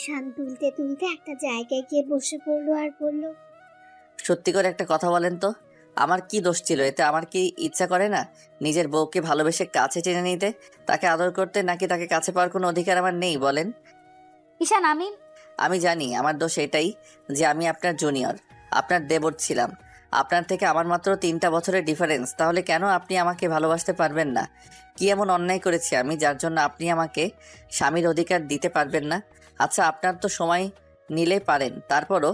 ঈশান তুলতে তুলতে একটা জায়গায় গিয়ে বসে পড়লো আর বলল, সত্যি করে একটা কথা বলেন তো, আমার কি দোষ ছিল এতে? আমার কি ইচ্ছা করে না নিজের বউকে ভালোবেসে কাছে টেনে নিতে, তাকে আদর করতে? নাকি তাকে কাছে পাওয়ার কোনো অধিকার আমার নেই বলেন? ঈশান, আমি আমি জানি আমার দোষ এটাই যে আমি আপনার জুনিয়র, আপনার দেবর ছিলাম। আপনার থেকে আমার মাত্র 3টা বছরের ডিফারেন্স। তাহলে কেন আপনি আমাকে ভালোবাসতে পারবেন না? কি এমন অন্যায় করেছি আমি যার জন্য আপনি আমাকে স্বামীর অধিকার দিতে পারবেন না? আচ্ছা, আপনার তো সময় নিলে পারেন, তারপরও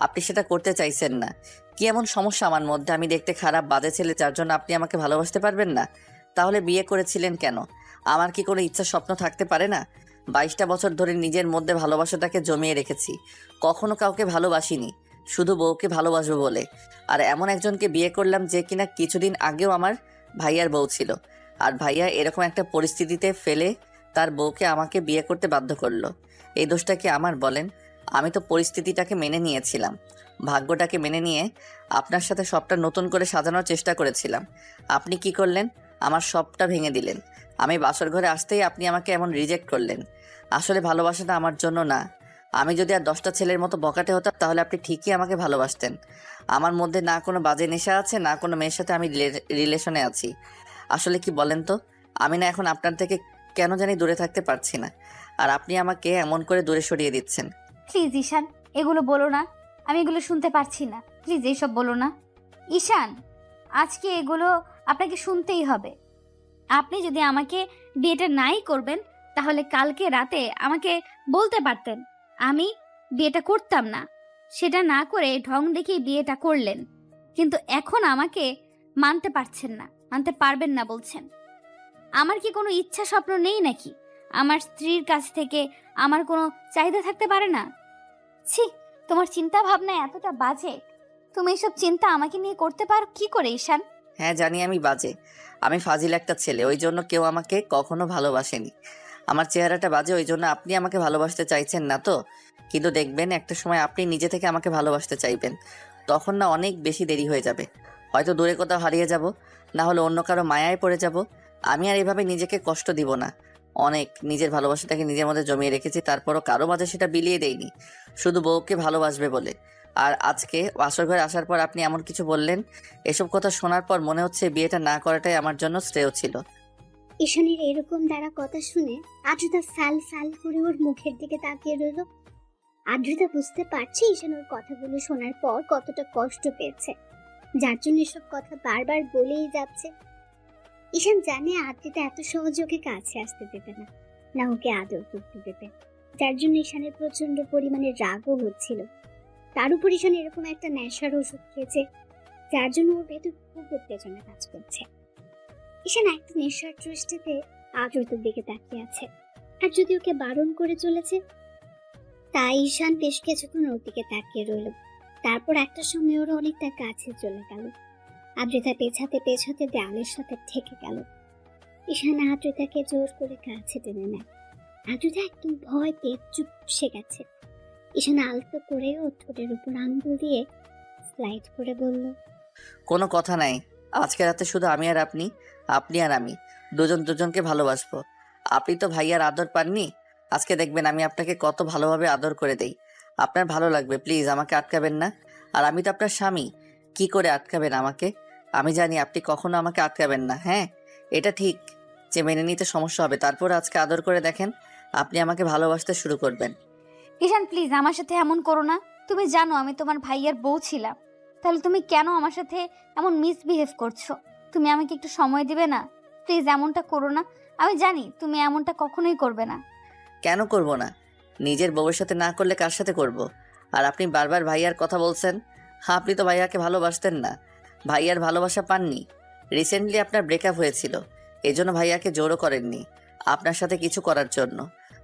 আপনি সেটা করতে চাইছেন না। কি এমন সমস্যা আমার মধ্যে? আমি দেখতে খারাপ, বাজে ছেলে, যার জন্য আপনি আমাকে ভালোবাসতে পারবেন না? তাহলে বিয়ে করেছিলেন কেন? আমার কি কোনো ইচ্ছা স্বপ্ন থাকতে পারে না? 22টা বছর ধরে নিজের মধ্যে ভালোবাসাটাকে জমিয়ে রেখেছি। কখনো কাউকে ভালোবাসিনি, শুধু বউকে ভালোবাসবো বলে। আর এমন একজনকে বিয়ে করলাম যে কিনা কিছুদিন আগেও আমার ভাইয়ার বউ ছিল। আর ভাইয়া এরকম একটা পরিস্থিতিতে ফেলে তার বউকে আমাকে বিয়ে করতে বাধ্য করলো। এই দোষটা কি আমার বলেন? আমি তো পরিস্থিতিটাকে মেনে নিয়েছিলাম, ভাগ্যটাকে মেনে নিয়ে আপনার সাথে সবটা নতুন করে সাজানোর চেষ্টা করেছিলাম। আপনি কি করলেন? আমার সবটা ভেঙে দিলেন। আমি বাসর ঘরে আসতেই আপনি আমাকে এমন রিজেক্ট করলেন। আসলে ভালোবাসাটা আমার জন্য না। আমি যদি আর 10টা ছেলের মতো বকাটে হতাম তাহলে আপনি ঠিকই আমাকে ভালোবাসতেন। আমার মধ্যে না কোনো বাজে নেশা আছে, না কোনো মেয়ের সাথে আমি রিলেশনে আছি। আসলে কি বলেন তো, আমি না এখন আপনার থেকে কেন জানি দূরে থাকতে পারছি না। আর আপনি আমাকে এমন করে দূরে সরিয়ে দিচ্ছেন। প্লিজ ঈশান, এগুলো বলো না। আমি এগুলো শুনতে পারছি না। প্লিজ এইসব বলো না ঈশান। আজকে এগুলো আপনাকে শুনতেই হবে। আপনি যদি আমাকে বিয়েটা নাই করবেন, তাহলে কালকে রাতে আমাকে বলতে পারতেন। আমি বিয়েটা করতাম না। সেটা না করে ঢং দেখিয়ে বিয়েটা করলেন। কিন্তু এখন আমাকে মানতে পারছেন না, মানতে পারবেন না বলছেন। আমার কি কোনো ইচ্ছা স্বপ্ন নেই নাকি? আমার স্ত্রীর কাছ থেকে আমার কোনো চাহিদা থাকতে পারে না? ছি, তোমার চিন্তা ভাবনা এতটা বাজে। তুমি এসব চিন্তা আমাকে নিয়ে করতে পারো কি করে ঈশান? হ্যাঁ জানি আমি বাজে, আমি ফাজিল একটা ছেলে, ওই জন্য কেউ আমাকে কখনো ভালোবাসেনি। আমার চেহারাটা বাজে, ওই জন্য আপনি আমাকে ভালোবাসতে চাইছেন না তো। কিন্তু দেখবেন একটা সময় আপনি নিজে থেকে আমাকে ভালোবাসতে চাইবেন, তখন না অনেক বেশি দেরি হয়ে যাবে। হয়তো দূরে কোথাও হারিয়ে যাব, না হলে অন্য কারো মায়ায় পড়ে যাব। আমি আর এভাবে নিজেকে কষ্ট দিব না। অনেক নিজের ভালোবাসাটাকে নিজের মধ্যে জমিয়ে রেখেছি, তারপরও কারো মাঝে সেটা বিলিয়ে দেইনি, শুধু বউকে ভালোবাসবে বলে। আর আজকে বাসর ঘরে আসার পর আপনি এমন কিছু বললেন, এসব কথা শোনার পর মনে হচ্ছে বিয়েটা না করাটাই আমার জন্য শ্রেয় ছিল। ঈশানের এরকম দ্বারা কথা শুনে আদ্রিতা ফ্যাল ফ্যাল করে ওর মুখের দিকে তাকিয়ে রইল। আদ্রিতা বুঝতে পারছে ঈশান ওর কথাগুলো শোনার পর কতটা কষ্ট পেয়েছে, যার জন্য এসব কথা বারবার বলেই যাচ্ছে। ঈশান জানে আদ্রিতা এত সহজে ওকে কাছে আসতে দেবে না, না ওকে আদর করতে দেবে, যার জন্য ঈশানের প্রচন্ড পরিমাণে রাগও হচ্ছিল। তার উপর ঈশান এরকম একটা নেশার ওষুধ খেয়েছে, যার জন্য ওর ভেতর খুব উত্তেজনা কাজ করছে। ঈশান একটা নেশার দৃষ্টিতে আদ্রিতার দিকে তাকিয়ে আছে, আর যদি ওকে বারণ করে চলেছে। তাই ঈশান বেশ কিছুক্ষণ ওর দিকে তাকিয়ে রইল। তারপর একটা সময় ওরা অনেকটা কাছে চলে গেল। আদ্রিতা পেছাতে পেছাতে দেয়ালের সাথে ঠেকে গেল। ঈশান আদ্রিতাকে জোর করে কাছে টেনে নেয়। আদ্রিতা একদম ভয় পেয়ে চুপসে গেছে। ঈশান আলতো করে ওর ঠোঁটের উপর আঙ্গুল দিয়ে স্লাইড করে বলল, কোনো কথা নাই, আজকে রাতে শুধু আমি আর আপনি, আপনি আর আমি দুজন দুজনকে ভালোবাসবো। আপনি তো ভাইয়ার আদর পাননি, আজকে দেখবেন আমি আপনাকে কত ভালোভাবে আদর করে দেই। আপনার ভালো লাগবে, প্লিজ আমাকে আটকাবেন না। আর আমি তো আপনার স্বামী, কি করে আটকাবেন আমাকে? আমি জানি আপনি কখনো আমাকে আটকাবেন না। হ্যাঁ, এটা ঠিক যে মেনে নিতে সমস্যা হবে, তারপর আজকে আদর করে দেখেন, আপনি আমাকে ভালোবাসতে শুরু করবেন। ঈশান, প্লিজ আমার সাথে এমন করো না। তুমি জানো আমি তোমার ভাইয়ার বউ ছিলাম, তাহলে তুমি কেন আমার সাথে এমন মিসবিহেভ করছো? তুমি আমাকে একটু সময় দিবে না? প্লিজ এমনটা করো না। আমি জানি তুমি এমনটা কখনোই করবে না। কেন করব না? নিজের বউয়ের সাথে না করলে কার সাথে করব? আর আপনি বারবার ভাইয়ার কথা বলছেন। হ্যাঁ, আপনি তো ভাইয়াকে ভালোবাসতেন না, ভাইয়ার ভালোবাসা পাননি। রিসেন্টলি আপনার ব্রেকআপ হয়েছিল, এজন্য ভাইয়াকে জোরও করেননি আপনার সাথে কিছু করার জন্য।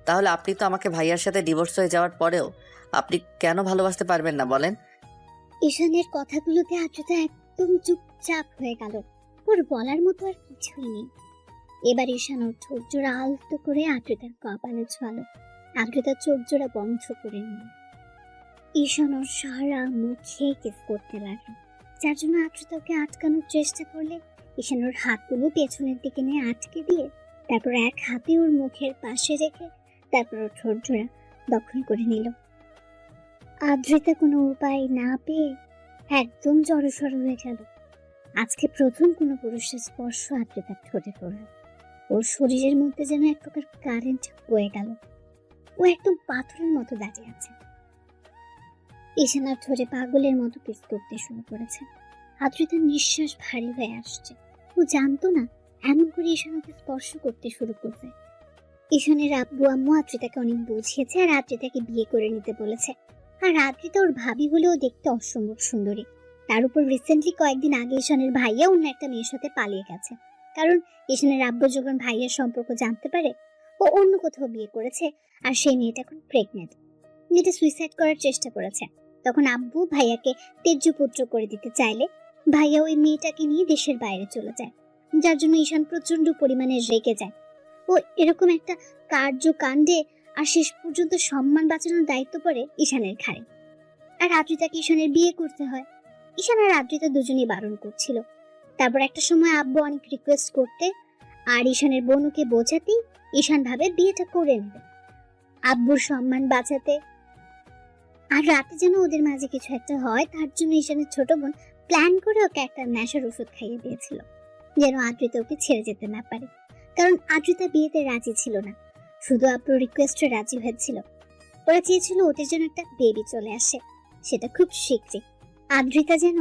তাহলে আপনি তো আমাকে ভাইয়ার সাথে ডিভোর্স হয়ে যাওয়ার পরেও আপনি কেন ভালোবাসতে পারবেন না বলেন? ঈশানের কথাগুলোতে আদ্রিতা একদম চুপচাপ হয়ে গেল। ওর বলার মতো আর কিছুই নেই। এবার ঈশান ওর ঠোঁট জোড়া আলতো করে আদ্রিতার কপালে ছোঁয়ালো। আদ্রিতা চোখ জোড়া বন্ধ করে নিল। ঈশান ওর সারা মুখে কিস করতে লাগলো, যার জন্য আদ্রিতা ওকে আটকানোর চেষ্টা করলে ঈশান ওর হাতগুলো পেছনের দিকে নিয়ে আটকে দিয়ে তারপর এক হাতে ওর মুখের পাশে রেখে তারপর ওর ঠোঁট জোড়া দখল করে নিল। আদ্রিতা কোনো উপায় না পেয়ে একদম জড়সড় হয়ে গেল। আজকে প্রথম কোনো পুরুষের স্পর্শ আদ্রিতার ঠোঁটে পড়ল। ওর শরীরের মধ্যে যেন এক প্রকার কারেন্ট বয়ে গেল। ও একদম পাথরের মতো দাঁড়িয়ে আছে। ঈশানার ঠোঁটে পাগলের মতো কিস করতে শুরু করেছে। আদ্রিতার নিঃশ্বাস ভারী হয়ে আসছে। ও জানতো না এমন করে ঈশানাকে স্পর্শ করতে শুরু করবে। ঈশানের আব্বু আম্মু আদ্রিতাকে অনেক বুঝিয়েছে আর আদ্রিতাকে বিয়ে করে নিতে বলেছে। আর আদ্রিতা ওর ভাবি হলেও দেখতে অসম্ভব সুন্দরী। তার উপর রিসেন্টলি কয়েকদিন আগে ঈশানের ভাইয়া অন্য একটা মেয়ের সাথে পালিয়ে গেছে। কারণ ঈশানের আব্বু যখন ভাইয়ের সম্পর্ক জানতে পারে ও অন্য কোথাও বিয়ে করেছে আর সেই মেয়েটা এখন প্রেগনেন্ট। মেয়েটা সুইসাইড করার চেষ্টা করেছে। তখন আব্বু ভাইয়াকে তেজ্য পুত্র করে দিতে চাইলে ভাইয়া ওই মেয়েটাকে নিয়ে দেশের বাইরে চলে যায়, যার জন্য ঈশান প্রচন্ড পরিমাণে রেগে যায়। ও এরকম একটা কার্যকাণ্ডে আর শেষ পর্যন্ত সম্মান বাঁচানোর দায়িত্ব পড়ে ঈশানের ঘাড়ে। আর আদ্রিতাকে ঈশানের বিয়ে করতে হয়। ঈশান আর আদ্রিতা দুজনেই বারণ করছিল। তারপর একটা সময় আব্বু অনেক রিকোয়েস্ট করতে আর ঈশানের বোনকে বোঝাতেই ঈশান ভাবে বিয়েটা করে নেবে আব্বুর সম্মান বাঁচাতে। আর রাতে যেন ওদের মাঝে কিছু একটা হয় তার জন্য ঈশানের ছোট বোন প্ল্যান করে ওকে একটা নেশার ওষুধ খাইয়ে দিয়েছিল, যেন আদ্রিতা ওকে ছেড়ে যেতে না পারে। কারণ আদ্রিতা বিয়েতে রাজি ছিল না, শুধু আব্বুর রিকোয়েস্টে রাজি হয়েছিল। ওরা চেয়েছিল ওদের যেন একটা বেবি চলে আসে, সেটা খুব শীঘ্রই। আদ্রিতা যেন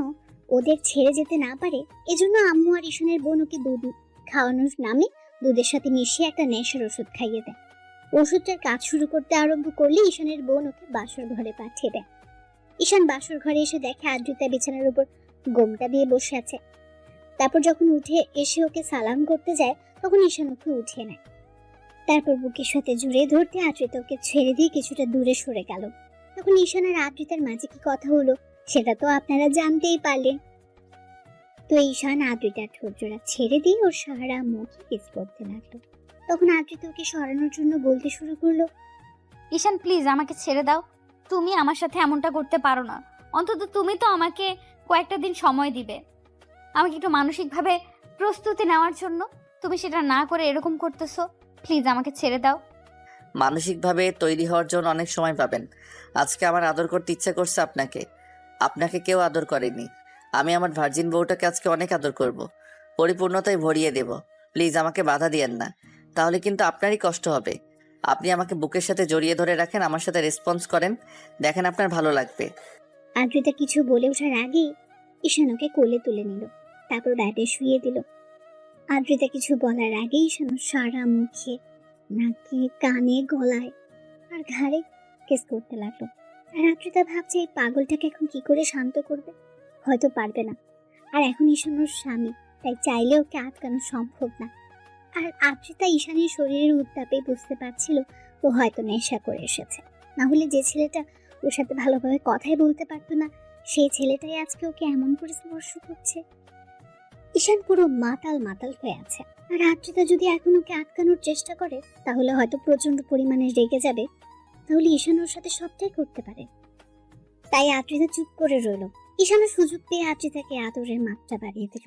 ওদের ছেড়ে যেতে না পারে এজন্য আম্মু আর ঈশানের বোন ওকে দুধ খাওয়ানোর নামে দুধের সাথে মিশিয়ে একটা নেশার ওষুধ খাইয়ে দেয়। ওষুধটার কাজ শুরু করতে আরম্ভ করলে ঈশানের বোন ওকে বাসর ঘরে পাঠিয়ে দেয়। ঈশান বাসর ঘরে এসে দেখে আদ্রিতা বিছানার উপর গোমটা দিয়ে বসে আছে। তারপর যখন উঠে এসে ওকে সালাম করতে যায় তখন ঈশান ওকে উঠিয়ে নেয়। তারপর বুকের সাথে জুড়ে ধরতে আদ্রিতা ওকে ছেড়ে দিয়ে কিছুটা দূরে সরে গেল। তখন ঈশান আর আদ্রিতার মাঝে কি কথা হলো সেটা তো আপনারা জানতেই পারলেন। তো ঈশান আদ্রিতার ঠোঁট জোড়া ছেড়ে দিয়ে ওর সারা মুখে কিস করতে লাগলো। তখন আদ্রিতা ওকে সরানোর জন্য বলতে শুরু করলো, ঈশান প্লিজ আমাকে ছেড়ে দাও। তুমি আমার সাথে এমনটা করতে পারো না। অন্তত তুমি তো আমাকে কয়েকটা দিন সময় দিবে, আমাকে একটু মানসিকভাবে প্রস্তুতি নেওয়ার জন্য। তুমি সেটা না করে এরকম করতেছো। প্লিজ আমাকে ছেড়ে দাও। মানসিকভাবে তৈরি হওয়ার জন্য অনেক সময় পাবেন। আজকে আমার আদর করতে ইচ্ছা করছে আপনাকে। আপনাকে কেউ আদর করেনি। আমি আমার ভার্জিন বউটাকে আজকে অনেক আদর করব, পরিপূর্ণতায় ভরিয়ে দেব। প্লিজ আমাকে বাধা দিয়েন না, তাহলে কিন্তু আপনারই কষ্ট হবে। আপনি আমাকে বুকের সাথে জড়িয়ে ধরে রাখেন, আমার সাথে রেসপন্স করেন, দেখেন আপনার ভালো লাগবে। আদ্রিতা কিছু বলে ওঠার আগেই ঈশান ওকে কোলে তুলে নিল, তারপর ব্যাটে শুয়ে দিল। আদ্রিতা কিছু বলার আগেই ঈশান ওর সারা মুখে, নাকে, কানে, গলায় আর ঘাড়ে কিস করতে লাগলো। আর আদ্রিতা ভাবছে এই পাগলটাকে এখন কি করে শান্ত করবে, হয়তো পারবে না। আর এখন ঈশান ওর স্বামী, তাই চাইলে ওকে আটকানো সম্ভব না। আর আদ্রিতা ঈশানের শরীরের উত্তাপে বুঝতে পারছিল ও হয়তো নেশা করে এসেছে। না হলে যে ছেলেটা ওর সাথে ভালোভাবে কথাই বলতে পারতো না সেই ছেলেটাই আজকে ওকে এমন করে স্পর্শ করছে। ঈশান পুরো মাতাল মাতাল হয়ে আছে। আর আদ্রিতা যদি এখন ওকে আটকানোর চেষ্টা করে তাহলে হয়তো প্রচন্ড পরিমাণে রেগে যাবে, তাহলে ঈশান ওর সাথে সবটাই করতে পারে। তাই আদ্রিতা চুপ করে রইল। ঈশানের সুযোগ পেয়ে আদ্রিতাকে আদরের মাত্রা বাড়িয়ে দিল।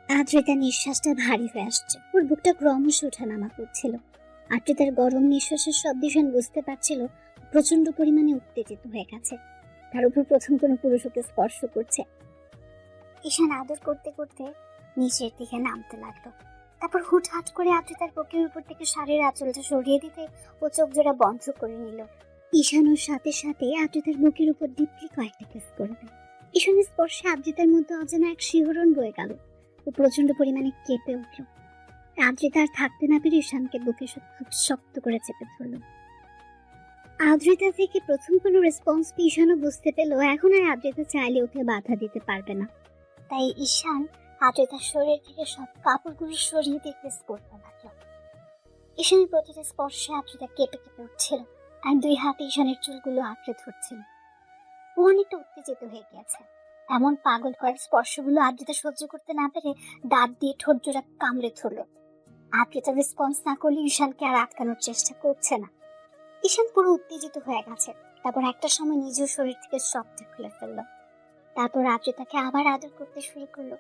আদ্রিতার নিঃশ্বাসটা ভারী হয়ে আসছে, ওর বুকটা ক্রমশ ওঠানামা করছিল। আদ্রিতার গরম নিঃশ্বাসের শব্দ ঈশান বুঝতে পারছিল প্রচন্ড পরিমাণে উত্তেজিত হয়ে গেছে। তার উপর প্রথম কোনো পুরুষ ওকে স্পর্শ করছে। ঈশান আদর করতে করতে নিচের দিকে নামতে লাগলো। তারপর হুটহাট করে আদ্রিতার বুকের উপর থেকে শাড়ির আঁচলটা সরিয়ে দিতে ও চোখ জোড়া বন্ধ করে নিল। ঈশান ওর সাথে সাথে আদ্রিতার বুকের উপর ডিপলি কয়েকটা কিস করে দেয়। ঈশানের স্পর্শে আদ্রিতার মধ্যে অজানা এক শিহরণ বয়ে গেল। ও প্রচন্ড পরিমাণে কেঁপে উঠল। আদ্রিতা আর থাকতে না পেরে ঈশানকে বুকে খুব শক্ত করে চেপে ধরল। আদ্রিতা থেকে প্রথম কোনো রেসপন্স পেয়ে ঈশানও বুঝতে পেল এখন আর আদ্রিতা চাইলে ওকে বাধা দিতে পারবে না। তাই ঈশান আদ্রিতার শরীর থেকে সব কাপড়গুলো সরিয়ে দিয়ে কিস করতে লাগলো। ঈশানের প্রতিটা স্পর্শে আদ্রিতা কেঁপে কেঁপে উঠছিল আর দুই হাতে ঈশানের চুলগুলো আঁকড়ে ধরছিল। ও অনেকটা উত্তেজিত হয়ে গিয়েছে। এমন পাগল করার স্পর্শগুলো আদ্রিতা সহ্য করতে না পেরে দাঁত দিয়ে ঠোঁট জোড়া কামড়ে ধরল। আদ্রিতা রেসপন্স না করলে ঈশানকে আর আটকানোর চেষ্টা করছে না। ঈশান পুরো উত্তেজিত হয়ে গেছে। তারপর একটা সময় নিজের শরীর থেকে সবটা খুলে ফেলল। তারপর আদ্রিতাকে আবার আদর করতে শুরু করলো।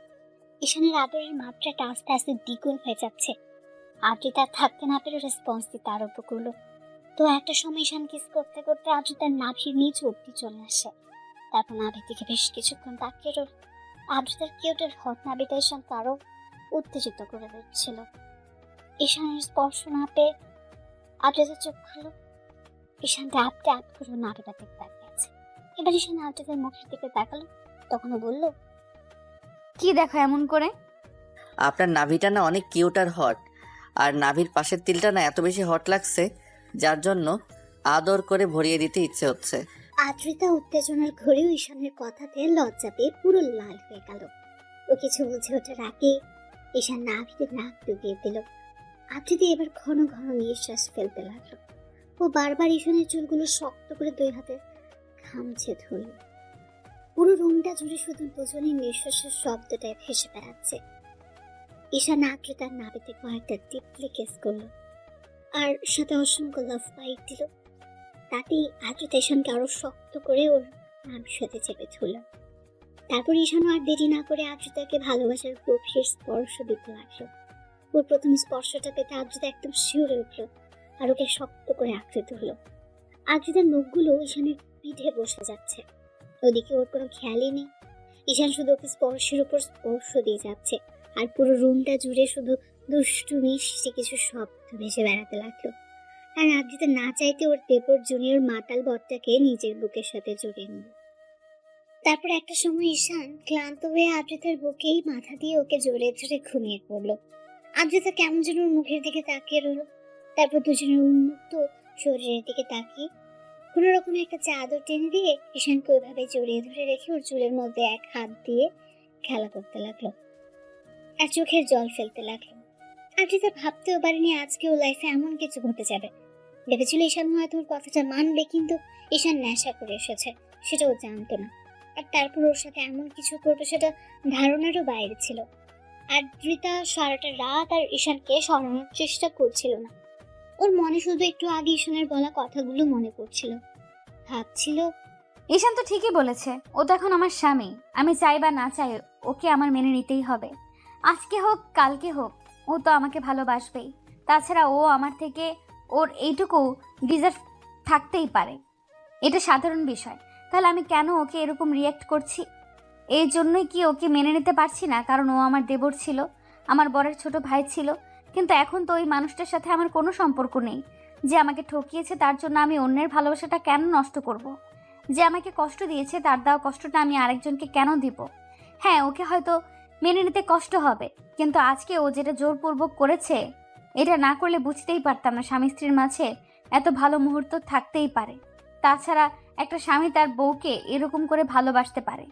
ঈশানের আদরের মাত্রাটা আস্তে আস্তে দ্বিগুণ হয়ে যাচ্ছে। আদ্রিতা থাকতে না পেরে রেসপন্স দিতে আরম্ভ করলো। তো একটা সময় ঈশান কিস করতে করতে আদ্রিতার নাভির নিচ অব্দি চলে আসে। তারপর নাভির দিকে বেশ কিছুক্ষণ তাকিয়ে রইল। আদ্রিতার কিউটের হট নাভিটা ঈশানকে আরো উত্তেজিত করে দিচ্ছিল। ঈশানের স্পর্শ না পেয়ে আদ্রিতা চোখ খুলল। ঈশান ট্যাপ ট্যাপ করে নাভিটা দিকে তাকিয়ে আছে। এবার ঈশান আদ্রিতার মুখের দিকে তাকালো, তখনও বলল, কি দেখো এমন করে? আপনার নাভিটা না অনেক কিউট আর হট, আর নাভির পাশের তিলটা না এত বেশি হট লাগছে, যার জন্য আদর করে ভরিয়ে দিতে ইচ্ছে হচ্ছে। আদ্রিতা উত্তেজনার ঘরেও ঈশানের কথাতে লজ্জা পেয়ে পুরো লাল হয়ে গেল। ও কিছু বুঝে ওঠার আগে ঈশান নাভিতে নাক ডুবিয়ে দিল। আদ্রিতা এবার ঘন ঘন নিঃশ্বাস ফেলতে লাগলো। ও বারবার ঈশানের চুলগুলো শক্ত করে দুই হাতে খামছে ধরল। পুরো রুমটা জুড়ে শুধু দুজনের নিঃশ্বাসের শব্দটাই ভেসে বেড়াচ্ছে। ঈশান আদ্রিতার নাভিতে কয়েকটা টিপলি কেস করলো, আর সাথে অসংখ্য লাভ বাইট দিল। তাতেই আদ্রিতা ঈশানকে আরো শক্ত করে ওর নাভির সাথে চেপে ধরল। তারপর ঈশানও আর দেরি না করে আদ্রিতাকে ভালোবাসার গভীর স্পর্শ দিতে লাগলো। ওর প্রথম স্পর্শটা পেতে আদ্রিতা একদম শিউরে উঠল, আর ওকে শক্ত করে আঁকড়ে ধরল। আদ্রিতার নখগুলো ঈশানের পিঠে বসে যাচ্ছে, ওদিকে ওর কোনো খেয়ালই নেই। ঈশান শুধু ওকে স্পর্শের উপর স্পর্শ দিয়ে যাচ্ছে, আর পুরো রুমটা জুড়ে শুধু দুষ্টু মিষ্টি কিছু শব্দ ভেসে বেড়াতে লাগলো। আর আদ্রিতা না চাইতে ওর দেবর জুনিয়র মাতাল বরটাকে নিজের বুকের সাথে জড়িয়ে নিল। তারপর একটা সময় ঈশান ক্লান্ত হয়ে আদ্রিতার বুকেই মাথা দিয়ে ওকে জড়িয়ে ধরে ঘুমিয়ে পড়লো। আদ্রিতা কেমন যেন ওর মুখের দিকে তাকিয়ে রইল। তারপর দুজনের উন্মুক্ত শরীরের দিকে তাকিয়ে কোনো রকম একটা চাদর টেনে দিয়ে ঈশানকে ওইভাবে জড়িয়ে ধরে রেখে ওর চুলের মধ্যে এক হাত দিয়ে খেলা করতে লাগলো, আর চোখের জল ফেলতে লাগলো। আদ্রিতা ভাবতেও পারেনি আজকে ও লাইফে এমন কিছু ঘটে যাবে। ভেবেছিল ঈশান হয়তো ওর কথাটা মানবে, কিন্তু ঈশান নেশা করে এসেছে, সেটা ও জানতো না। আর তারপর ওর সাথে এমন কিছু করবে সেটা ধারণারও বাইরে ছিল। আদ্রিতা সারাটা রাত আর ঈশানকে সরানোর চেষ্টা করছিল না। ওর মনে শুধু একটু আগে ঈশানের বলা কথাগুলো মনে পড়ছিল। ভাবছিল, ঈশান তো ঠিকই বলেছে, ও তো এখন আমার স্বামী। আমি চাই বা না চাই ওকে আমার মেনে নিতেই হবে। আজকে হোক কালকে হোক, ও তো আমাকে ভালোবাসবেই। তাছাড়া ও আমার থেকে ওর এইটুকু ডিজার্ভ থাকতেই পারে, এটা সাধারণ বিষয়। তাহলে আমি কেন ওকে এরকম রিয়্যাক্ট করছি? এই জন্যই কি ওকে মেনে নিতে পারছি না? কারণ ও আমার দেবর ছিল, আমার বরের ছোট ভাই ছিল। কিন্তু এখন তো ওই মানুষটার সাথে আমার কোনো সম্পর্ক নেই। যে আমাকে ঠকিয়েছে তার জন্য আমি অন্যের ভালোবাসাটা কেন নষ্ট করব? যে আমাকে কষ্ট দিয়েছে তার দেওয়া কষ্টটা আমি আরেকজনকে কেন দিব? হ্যাঁ, ওকে হয়তো মেনে নিতে কষ্ট হবে, কিন্তু আজকে ও যেটা জোরপূর্বক করেছে, এটা না করলে বুঝতেই পারতাম না স্বামী স্ত্রীর মাঝে এত ভালো মুহূর্ত থাকতেই পারে। তাছাড়া একটা স্বামী তার বউকে এরকম করে ভালোবাসতে পারে।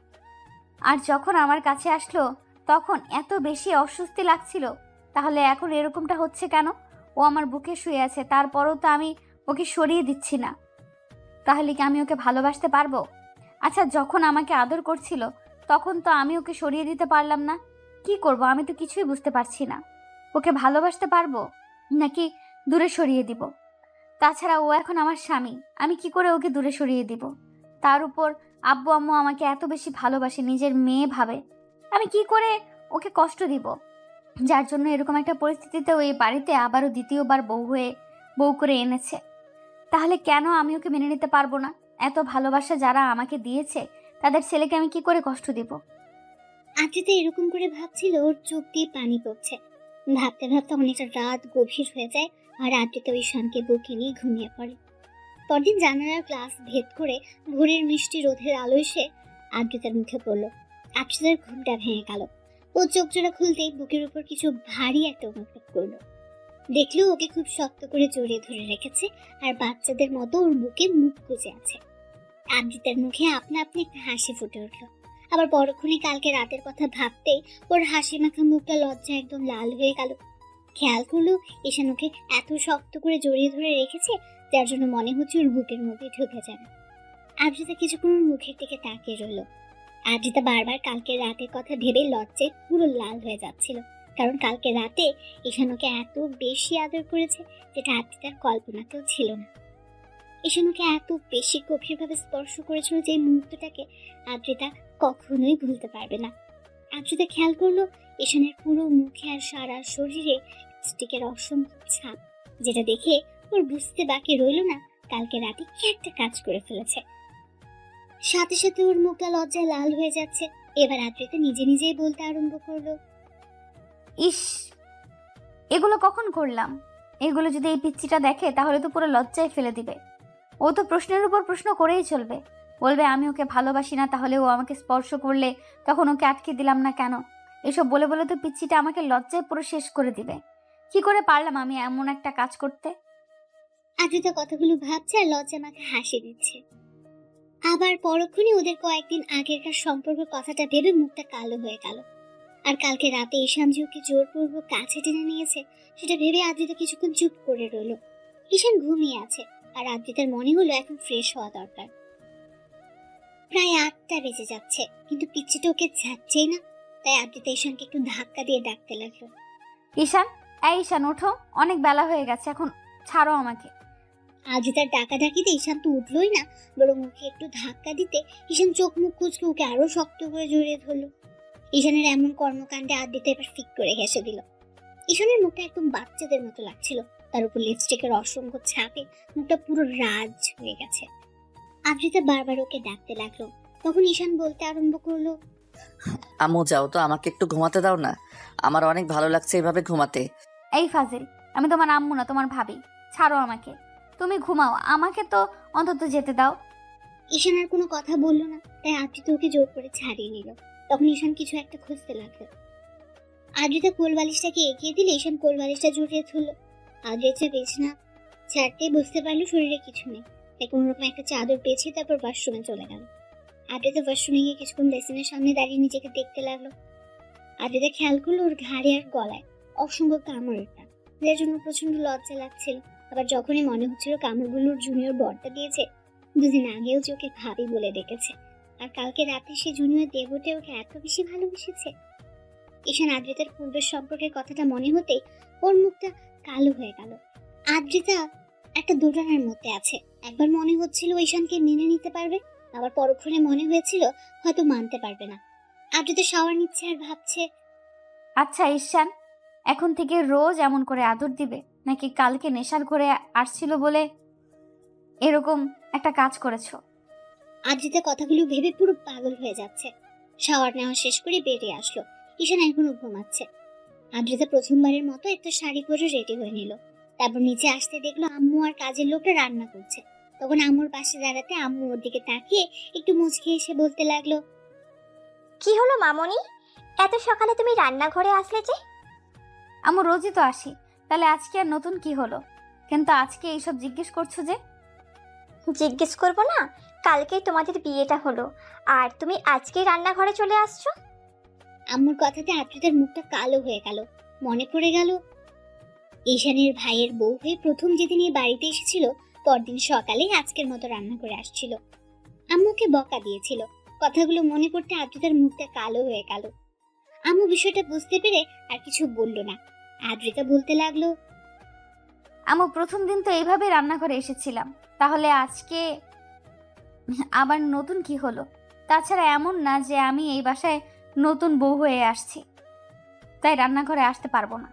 আর যখন আমার কাছে আসলো তখন এত বেশি অস্বস্তি লাগছিল, তাহলে এখন এরকমটা হচ্ছে কেন? ও আমার বুকে শুয়ে আছে, তারপরও তো আমি ওকে সরিয়ে দিচ্ছি না। তাহলে কি আমি ওকে ভালোবাসতে পারবো? আচ্ছা, যখন আমাকে আদর করছিল তখন তো আমি ওকে সরিয়ে দিতে পারলাম না। কি করব? আমি তো কিছুই বুঝতে পারছি না। ওকে ভালোবাসতে পারবো নাকি দূরে সরিয়ে দিব? তাছাড়া ও এখন আমার স্বামী, আমি কি করে ওকে দূরে সরিয়ে দিব? তার উপর আব্বু আম্মু আমাকে এত বেশি ভালোবাসে, নিজের মেয়ে ভাবে। আমি কি করে ওকে কষ্ট দিব? যার জন্য এরকম একটা পরিস্থিতিতে ওই বাড়িতে আবারও দ্বিতীয়বার বউ করে এনেছে। তাহলে কেন আমি ওকে মেনে নিতে পারবো না? এত ভালোবাসা যারা আমাকে দিয়েছে তাদের ছেলেকে আমি কি করে কষ্ট দিব? আদ্রিতা এরকম করে ভাবছিল, ওর চোখ দিয়ে পানি পড়ছে। ভাবতে ভাবতে অনেকটা রাত গভীর হয়ে যায়, আর আদ্রিতা ঈশানকে বুকে নিয়ে ঘুমিয়ে পড়ে। পরদিন জানালার গ্লাস ভেদ করে ভোরের মিষ্টি রোদের আলো এসে আদ্রিতার মুখে পড়ল। আদ্রিতার ঘুমটা ভেঙে গেল। ও চোখ জোড়া খুলতেই বুকের উপর কিছু ভারী একটা অনুভব করলো। দেখলো ওকে খুব শক্ত করে জড়িয়ে ধরে রেখেছে, আর বাচ্চাদের মতো ওর বুকে মুখ গুজে আছে। আদ্রিতার মুখে আপনা আপনি একটা হাসি ফুটে উঠলো। আবার পরক্ষণে কালকে রাতের কথা ভাবতেই ওর হাসি মাখা মুখটা লজ্জা একদম লাল হয়ে গেল। খেয়াল করলো ঈশান ওকে এত শক্ত করে জড়িয়ে ধরে রেখেছে, যার জন্য মনে হচ্ছে ওর বুকের মধ্যে ঢুকে যাবে। আদ্রিতা কিছুক্ষণ ওর মুখের দিকে তাকিয়ে রইল। আদ্রিতা বারবার কালকে রাতের কথা ভেবে লজ্জায় পুরো লাল হয়ে যাচ্ছিল, কারণ কালকে রাতে ঈশান ওকে এত বেশি আদর করেছে যেটা আদ্রিতার কল্পনাতেও ছিল না। ঈশান ওকে এত বেশি গভীরভাবে স্পর্শ করেছিল যে মুহূর্তটাকে আদ্রিতা কখনোই ভুলতে পারবে না। আদ্রিতা খেয়াল করলো ঈশানের পুরো মুখে আর সারা শরীরে স্টিকের অসংখ্য ছাপ, যেটা দেখে ওর বুঝতে বাকি রইলো না কালকে রাতে কি একটা কাজ করে ফেলেছে। সাথে সাথে ওর মুখটা লজ্জায় লাল হয়ে যাচ্ছে। এবার আদ্রিতা নিজে নিজেই বলতে আরম্ভ করলো, ইস, এগুলো কখন করলাম? এগুলো যদি এই পিচ্চিটা দেখে তাহলে তো পুরো লজ্জায় ফেলে দিবে। ও তো প্রশ্নের উপর প্রশ্ন করেই চলবে, বলবে আমি ওকে ভালোবাসি না, তাহলে ও আমাকে স্পর্শ করলে তখন ওকে আটকে দিলাম না কেন। এসব বলে বলে তো পিচ্চিটা আমাকে লজ্জায় পুরো শেষ করে দিবে। কি করে পারলাম আমি এমন একটা কাজ করতে? আদ্রিতা কথাগুলো ভাবছে আর লজ্জা মাখা হাসি দিচ্ছে। আবার পরক্ষণে ওদের কয়েকদিন আগেরকার সম্পর্কের কথাটা ভেবে মুখটা কালো হয়ে গেল। আর কালকে রাতে ঈশান যে ওকে জোরপূর্বক কাছে টেনে নিয়েছে সেটা ভেবে আদ্রিতা কিছুক্ষণ চুপ করে রইল। ঈশান ঘুমিয়ে আছে আর আদ্রিতার মনে হলো এখন ফ্রেশ হওয়া দরকার। প্রায় 8টা বেজে যাচ্ছে কিন্তু পিচ্চিটা ওকে যাচ্ছেই না। তাই আদ্রিতা ঈশানকে একটু ধাক্কা দিয়ে ডাকতে লাগলো, ঈশান, এই ঈশান ওঠো, অনেক বেলা হয়ে গেছে, এখন ছাড়ো আমাকে। আদ্রিতার ডাকাডাকিতে ঈশান তো উঠলোই না, বরং ওকে একটু ধাক্কা দিতে ঈশান চোখ মুখ কুঁচকে ওকে আরো শক্ত করে জড়িয়ে ধরলো। ঈশানের এমন কর্মকাণ্ডে আদ্রিতা এবার ফিক করে হেসে দিল। ঈশানের মুখটা একদম বাচ্চাদের মতো লাগছিল, তার উপর লিপস্টিকের অসংখ্য ছাপে মুখটা পুরো রাজ হয়ে গেছে। আদ্রিতা বারবার ওকে ডাকতে লাগলো। তখন ঈশান বলতে আরম্ভ করলো, আম্মু যাও তো, আমাকে একটু ঘুমাতে দাও না, আমার অনেক ভালো লাগছে এভাবে ঘুমাতে। এই ফাজিল, আমি তোমার আম্মু না, তোমার ভাবি। ছাড়ো আমাকে, তুমি ঘুমাও, আমাকে তো অন্তত যেতে দাও। ঈশান আর কোনো কথা বললো না, তাই আদ্রিতা ওকে জোর করে ছাড়িয়ে নিল। তখন ঈশান কিছু একটা খুঁজতে লাগলো। আদ্রিতা কোলবালিশটাকে এগিয়ে দিলে ঈশান কোলবালিশটা জড়িয়ে ধরলো। আদ্রিতা বিছানা ছাড়তে বুঝতে পারলো শরীরে কিছু নেই, তাই কোনোরকম একটা চাদর পেঁচিয়ে তারপর ওয়াশরুমে চলে গেল। আদ্রিতা ওয়াশরুমে গিয়ে কিছুক্ষণ বেসিনের সামনে দাঁড়িয়ে নিজেকে দেখতে লাগলো। আদ্রিতা খেয়াল করলো ওর ঘাড়ে আর গলায় অসংখ্য কামড়ের টান, যার জন্য প্রচন্ড লজ্জা লাগছিল। আবার যখনই মনে হচ্ছিল কামড়গুলোর জুনিয়র বরটা দিয়েছে, 2 দিন আগেও যে ওকে ভাবি বলে ডেকেছে, আর কালকে রাতে সে জুনিয়র দেবতে ওকে এত বেশি ভালোবেসেছে। ঈশান আদ্রিতার পূর্বের সম্পর্কের কথাটা মনে হতেই ওর মুখটা কালো হয়ে গেল। আদ্রিতা একটা দোটানার মধ্যে আছে। একবার মনে হচ্ছিল ঈশানকে মেনে নিতে পারবে, আবার পরক্ষণে মনে হয়েছিল হয়তো মানতে পারবে না। আদ্রিতা শাওয়ার নিচ্ছে আর ভাবছে, আচ্ছা ঈশান, এখন থেকে রোজ এমন করে আদর দিবে, নাকি কালকে নেশার ঘরে আসছিল বলে এরকম একটা কাজ করেছো? আদ্রিতা কথাগুলো ভেবে পুরো পাগল হয়ে যাচ্ছে। শাওয়ার নেওয়া শেষ করে বেরিয়ে আসলো। ঈশান এখনো ঘুমাচ্ছে। আদ্রিতা প্রথমবারের মতো একটা শাড়ি পরে রেডি হয়ে নিল। তারপর নিচে আসতে দেখলো আম্মু আর কাজের লোকটা রান্না করছে। তখন আম্মুর পাশে দাঁড়াতে আম্মু ওর দিকে তাকিয়ে একটু মুচকি এসে বলতে লাগলো, কি হলো মামনি, এত সকালে তুমি রান্নাঘরে আসলে যে? আমি রোজই তো আসি, তাহলে আজকে আর নতুন কি হলো? কিন্তু আজকে এইসব জিজ্ঞেস করছো যে? জিজ্ঞেস করবো না, কালকেই তোমাদের বিয়েটা হলো আর তুমি আজকেই রান্নাঘরে চলে আসছো? আম্মুর কথাতে আদ্রিতার মুখটা কালো হয়ে গেল। মনে পড়ে গেল ঈশানের ভাইয়ের বউ হয়ে প্রথম যেদিন এই বাড়িতে এসেছিল, পরদিন সকালে আজকের মতো রান্না করে আসছিল। আম্মুকে বকা দিয়েছিল। কথাগুলো মনে পড়তে আদ্রিতার মুখটা কালো হয়ে গেল। আম্মু বিষয়টা বুঝতে পেরে আর কিছু বলল না। আদ্রিতা বলতে লাগলো, আমি প্রথম দিন তো এইভাবে রান্নাঘরে এসেছিলাম, তাহলে আজকে আবার নতুন কি হলো? তাছাড়া এমন না যে আমি এই বাসায় নতুন বউ হয়ে আসছি, তাই রান্নাঘরে আসতে পারবো না।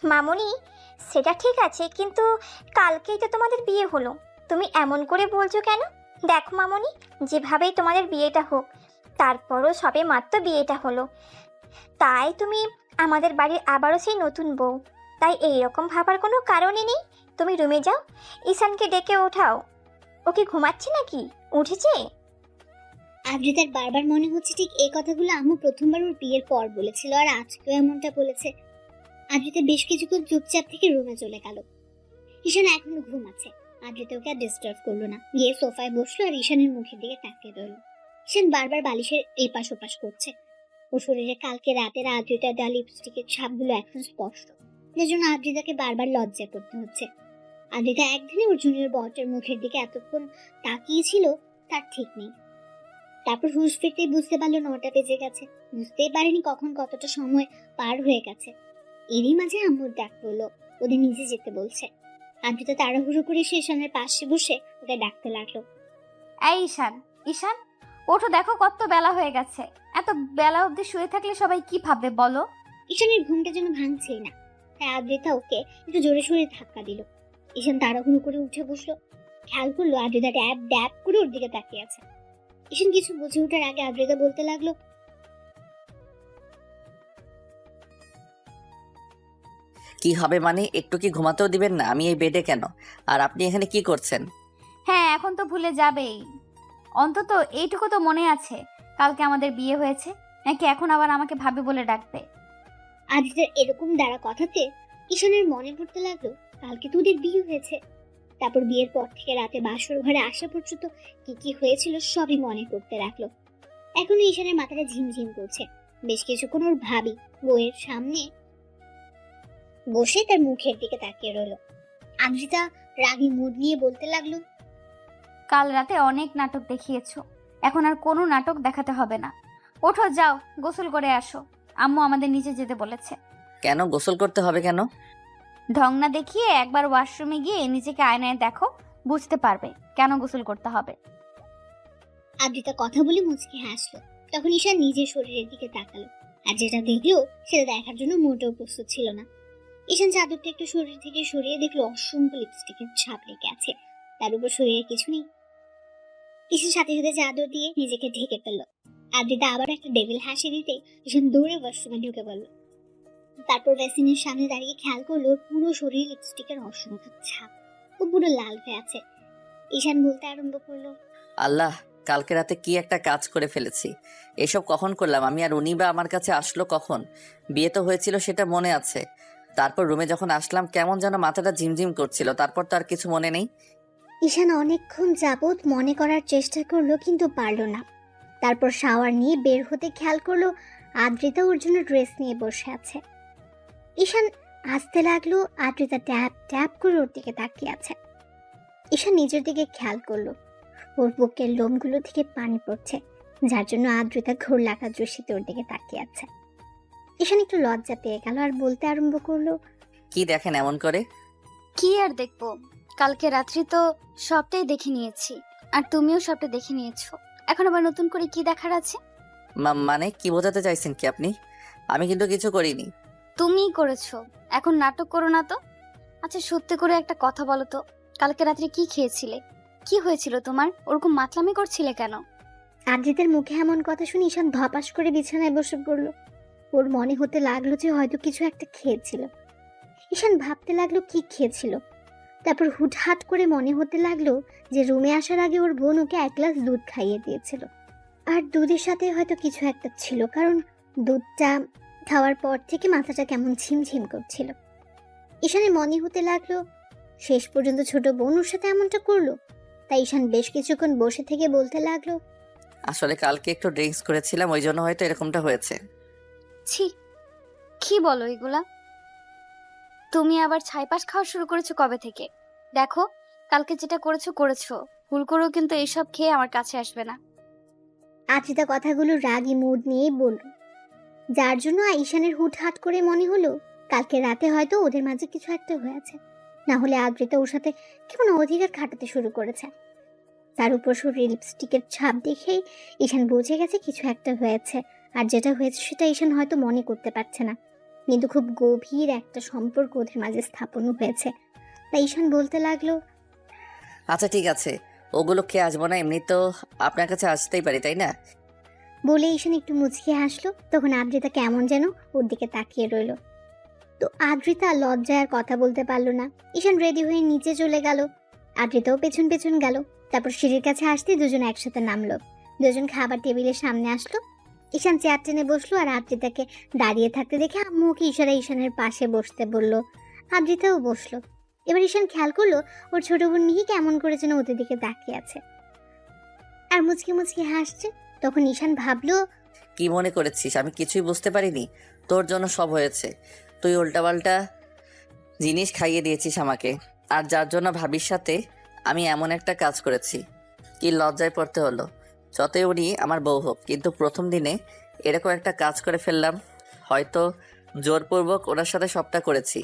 মামনি, সেটা ঠিক আছে, কিন্তু কালকেই তো তোমাদের বিয়ে হলো, তুমি এমন করে বলছো কেন? দেখো মামনি, যেভাবেই তোমাদের বিয়েটা হোক, তারপরও সবে মাত্র বিয়েটা হলো, তাই তুমি আমাদের বাড়ির আবারও সেই নতুন বউ, তাই এইরকম ভাবার কোনো কারণই নেই। তুমি রুমে যাও, ঈশানকে ডেকে ওঠাও। ও কি ঘুমাচ্ছে নাকি? উঠেছে? আদ্রিতার বারবার মনে হচ্ছে ঠিক এই কথাগুলো আম্মু প্রথমবার ওর বিয়ের পর বলেছিল, আর আজকেও এমনটা বলেছে। আদ্রিতা বেশ কিছুক্ষণ চুপচাপ থেকে রুমে চলে গেল। ঈশান এখনো ঘুমাচ্ছে। আদ্রিতা ওকে আর ডিস্টার্ব করলো না, গিয়ে সোফায় বসলো আর ঈশানের মুখের দিকে তাকিয়ে রইল। ঈশান বারবার বালিশের এপাশ ওপাশ করছে। ওর শরীরে কালকে রাতের আদ্রিতার দেওয়া লিপস্টিকের ছাপগুলো এখন স্পষ্ট, যার জন্য আদ্রিতাকে বারবার লজ্জা করতে হচ্ছে। আদ্রিতা একদিনে ওর জুনিয়র বটের মুখের দিকে এতক্ষণ তাকিয়েছিল তার ঠিক নেই। তারপর হুঁশ ফিরতেই বুঝতে পারলো 9টা বেজে গেছে। বুঝতেই পারেনি কখন কতটা সময় পার হয়ে গেছে। এরই মাঝে আম্মুর ডাক পড়লো, ওদের নিজে যেতে বলছে। আদ্রিতা তাড়াহুড়ো করে সে ঈশানের পাশে বসে ওকে ডাকতে লাগলো, এই ঈশান, ঈশান ওঠো, দেখো কত বেলা হয়ে গেছে। এত বেলা অবধি শুয়ে থাকলে সবাই কি ভাববে বলো? ঈশানের ঘুমটা যেন ভাঙছেই না, তাই আদ্রিতা ওকে একটু জোরে সোরে ধাক্কা দিল। ঈশান তাড়াহুড়ো করে উঠে বসলো। খেয়াল করলো আদ্রিতা ড্যাব ড্যাব করে ওর দিকে তাকিয়ে আছে। ঈশান কিছু বুঝে ওঠার আগে আদ্রিতা বলতে লাগলো, কি হবে মানে? একটু কি ঘুমাতেও দিবেন না? আমি এই বেডে কেন? আর আপনি এখানে কি করছেন? হ্যাঁ, এখন তো ভুলে যাবেই। অন্তত এইটুকু তো মনে আছে কালকে আমাদের বিয়ে হয়েছে, নাকি এখন আবার আমাকে ভাবি বলে ডাকবে? আদ্রিতার এরকম দ্বারা কথাতে ঈশানের মনে পড়তে লাগলো কালকে তো ওদের বিয়ে হয়েছে। তারপর বিয়ের পর থেকে রাতে বাসর ঘরে আসা পর্যন্ত কি কি হয়েছিল সবই মনে করতে রাখলো। এখনো ঈশানের মাথাটা ঝিমঝিম করছে। বেশ কিছুক্ষণ ওর ভাবি বউয়ের সামনে বসে তার মুখের দিকে তাকিয়ে রইল। আদ্রিতা রাগী মুড নিয়ে বলতে লাগলো, কাল রাতে অনেক নাটক দেখিয়েছো, এখন আর কোনো নাটক দেখাতে হবে না। ওঠো, যাও গোসল করে আসো। আম্মু আমাদের নিচে যেতে বলেছে। কেন গোসল করতে হবে কেন? ঢং না দেখিয়ে একবার ওয়াশরুমে গিয়ে নিজেকে আয়নায় দেখো, বুঝতে পারবে কেন গোসল করতে হবে। আদ্রিতা কথা বলে মুচকি হাসলো। তখন ঈশান নিজের শরীরের দিকে তাকালো, আর যেটা দেখলো সেটা দেখার জন্য মোটেও প্রস্তুত ছিল না। ঈশান চাদরটা একটু শরীর থেকে সরিয়ে দেখলো অসংখ্য লিপস্টিকের ছাপ লেগে আছে, তার উপর শরীরে কিছু নেই। ঈশান সাথে সাথে চাদর দিয়ে নিজেকে ঢেকে ফেললো। আদ্রিতা আবার একটা ডেভিল হাসি দিতে ঈশান দৌড়ে ওয়াশরুমে ঢুকে পড়লো। তারপর বেসিনের সামনে দাঁড়িয়ে খেয়াল করলো ওর পুরো শরীর লিপস্টিকের অসংখ্য ছাপ, ও পুরো লাল হয়ে আছে। ঈশান বলতে আরম্ভ করলো, আল্লাহ, কালকে রাতে কি একটা কাজ করে ফেলেছি। এসব কখন করলাম আমি? আর উনি বা আমার কাছে আসলো কখন? বিয়ে তো হয়েছিল সেটা মনে আছে। তারপর রুমে যখন আসলাম কেমন যেন মাথাটা ঝিমঝিম করছিল, তারপর তো আর কিছু মনে নেই। ঈশান অনেকক্ষণ যাবৎ মনে করার চেষ্টা করলো কিন্তু পারলো না। তারপর শাওয়ার নিয়ে বের হতে খেয়াল করলো আদ্রিতা ওর জন্য ড্রেস নিয়ে বসে আছে। ঈশান হাসতে লাগলো। আদ্রিতা ট্যাপ ট্যাপ করে ওর দিকে তাকিয়ে আছে। ঈশান নিজের দিকে খেয়াল করলো ওর বুকের লোমগুলো থেকে পানি পড়ছে, যার জন্য আদ্রিতা ঘোর লাগা দৃষ্টিতে ওর দিকে তাকিয়ে আছে। ঈশান একটু লজ্জা পেয়ে গেল আর বলতে আরম্ভ করলো, কি দেখেন এমন করে? কি আর দেখবো, কালকে রাত্রি তো সবটাই দেখে নিয়েছি, আর তুমিও সবটা দেখে নিয়েছো। এখন আবার নতুন করে কি দেখার আছে? মানে কি বোঝাতে চাইছেন কি আপনি? আমি কিন্তু কিছু করিনি। তুমিই করেছো, এখন নাটক করো না তো। আচ্ছা সত্যি করে একটা কথা বলো তো, কালকে রাত্রে কি খেয়েছিলে? কি হয়েছিল তোমার? ওরকম মাতলামি করছিলে কেন? আদ্রিতার মুখে এমন কথা শুনে ঈশান ধপাস করে বিছানায় বসে পড়ল। ওর মনে হতে লাগলো যে হয়তো কিছু একটা খেয়েছিল। ঈশান ভাবতে লাগলো কি খেয়েছিল। তারপর হুটহাট করে মনে হতে লাগলো যে রুমে আসার আগে ওর বোন ওকে এক গ্লাস দুধ খাইয়ে দিয়েছিল, আর দুধের সাথে হয়তো কিছু একটা ছিল, কারণ দুধটা খাওয়ার পর থেকে মাথাটা কেমন ঝিমঝিম করছিল। ঈশানের মনে হতে লাগলো শেষ পর্যন্ত ছোট বোন ওর সাথে এমনটা করলো। তাই ঈশান বেশ কিছুক্ষণ বসে থেকে বলতে লাগলো, আসলে কালকে একটু ড্রিঙ্কস করেছিলাম, ওই জন্য হয়তো এরকমটা হয়েছে। ছি, কি বলো এগুলা? তুমি আবার ছাইপাশ খাওয়া শুরু করেছো কবে থেকে? দেখো, কালকে যেটা করেছো করেছো, ভুল করেও কিন্তু এইসব খেয়ে আমার কাছে আসবে না। আদ্রিতা কথাগুলো রাগী মুড নিয়ে বলল, যার জন্য ঈশানের হুটহাট করে মনে হলো কালকে রাতে হয়তো ওদের মাঝে কিছু একটা হয়েছে, না হলে আদ্রিতা ওর সাথে কেমন অধিকার খাটাতে শুরু করেছে। তার উপর শরীরে লিপস্টিকের ছাপ দেখেই ঈশান বুঝে গেছে কিছু একটা হয়েছে, আর যেটা হয়েছে সেটা ঈশান হয়তো মনে করতে পারছে না, কিন্তু খুব গভীর একটা সম্পর্ক ওদের মাঝে স্থাপন হয়েছে। তাই ঈশান বলতে লাগলো, আচ্ছা ঠিক আছে, ওগুলো খেয়ে আসবো না, এমনি তো আপনার কাছে আসতেই পারি তাই না? বলে ঈশান একটু মুচকি হাসলো। তখন আদ্রিতা কেমন যেন ওর দিকে তাকিয়ে রইল। তো আদ্রিতা লজ্জায় আর কথা বলতে পারলো না। ঈশান রেডি হয়ে নিচে চলে গেল, আদ্রিতাও পেছন পেছন গেল। তারপর সিঁড়ির কাছে আসতে দুজন একসাথে নামলো। দুজন খাবার টেবিলের সামনে আসলো। ঈশান চেয়ার টেনে বসলো, আর আদ্রিতাকে দাঁড়িয়ে থাকতে দেখে আম্মু ওকে ইশারা ঈশানের পাশে বসতে বলল। আদ্রিতাও বসলো। এবার ঈশান খেয়াল করলো ওর ছোট বোন মিহি কেমন করে যেন ওদের দিকে তাকিয়ে আছে আর মুচকি মুচকি হাসছে। তখন ঈশান ভাবলো, কি মনে করেছিস আমি কিছুই বুঝতে পারিনি? তোর জন্য সব হয়েছে। তুই উল্টাপাল্টা জিনিস খাইয়ে দিয়েছিস আমাকে, আর যার জন্য ভাবির সাথে আমি এমন একটা কাজ করেছি। কি লজ্জায় পড়তে হলো। যতই উনি আমার বউ হোক, কিন্তু প্রথম দিনে এরকম একটা কাজ করে ফেললাম। হয়তো জোরপূর্বক ওনার সাথে সবটা করেছি,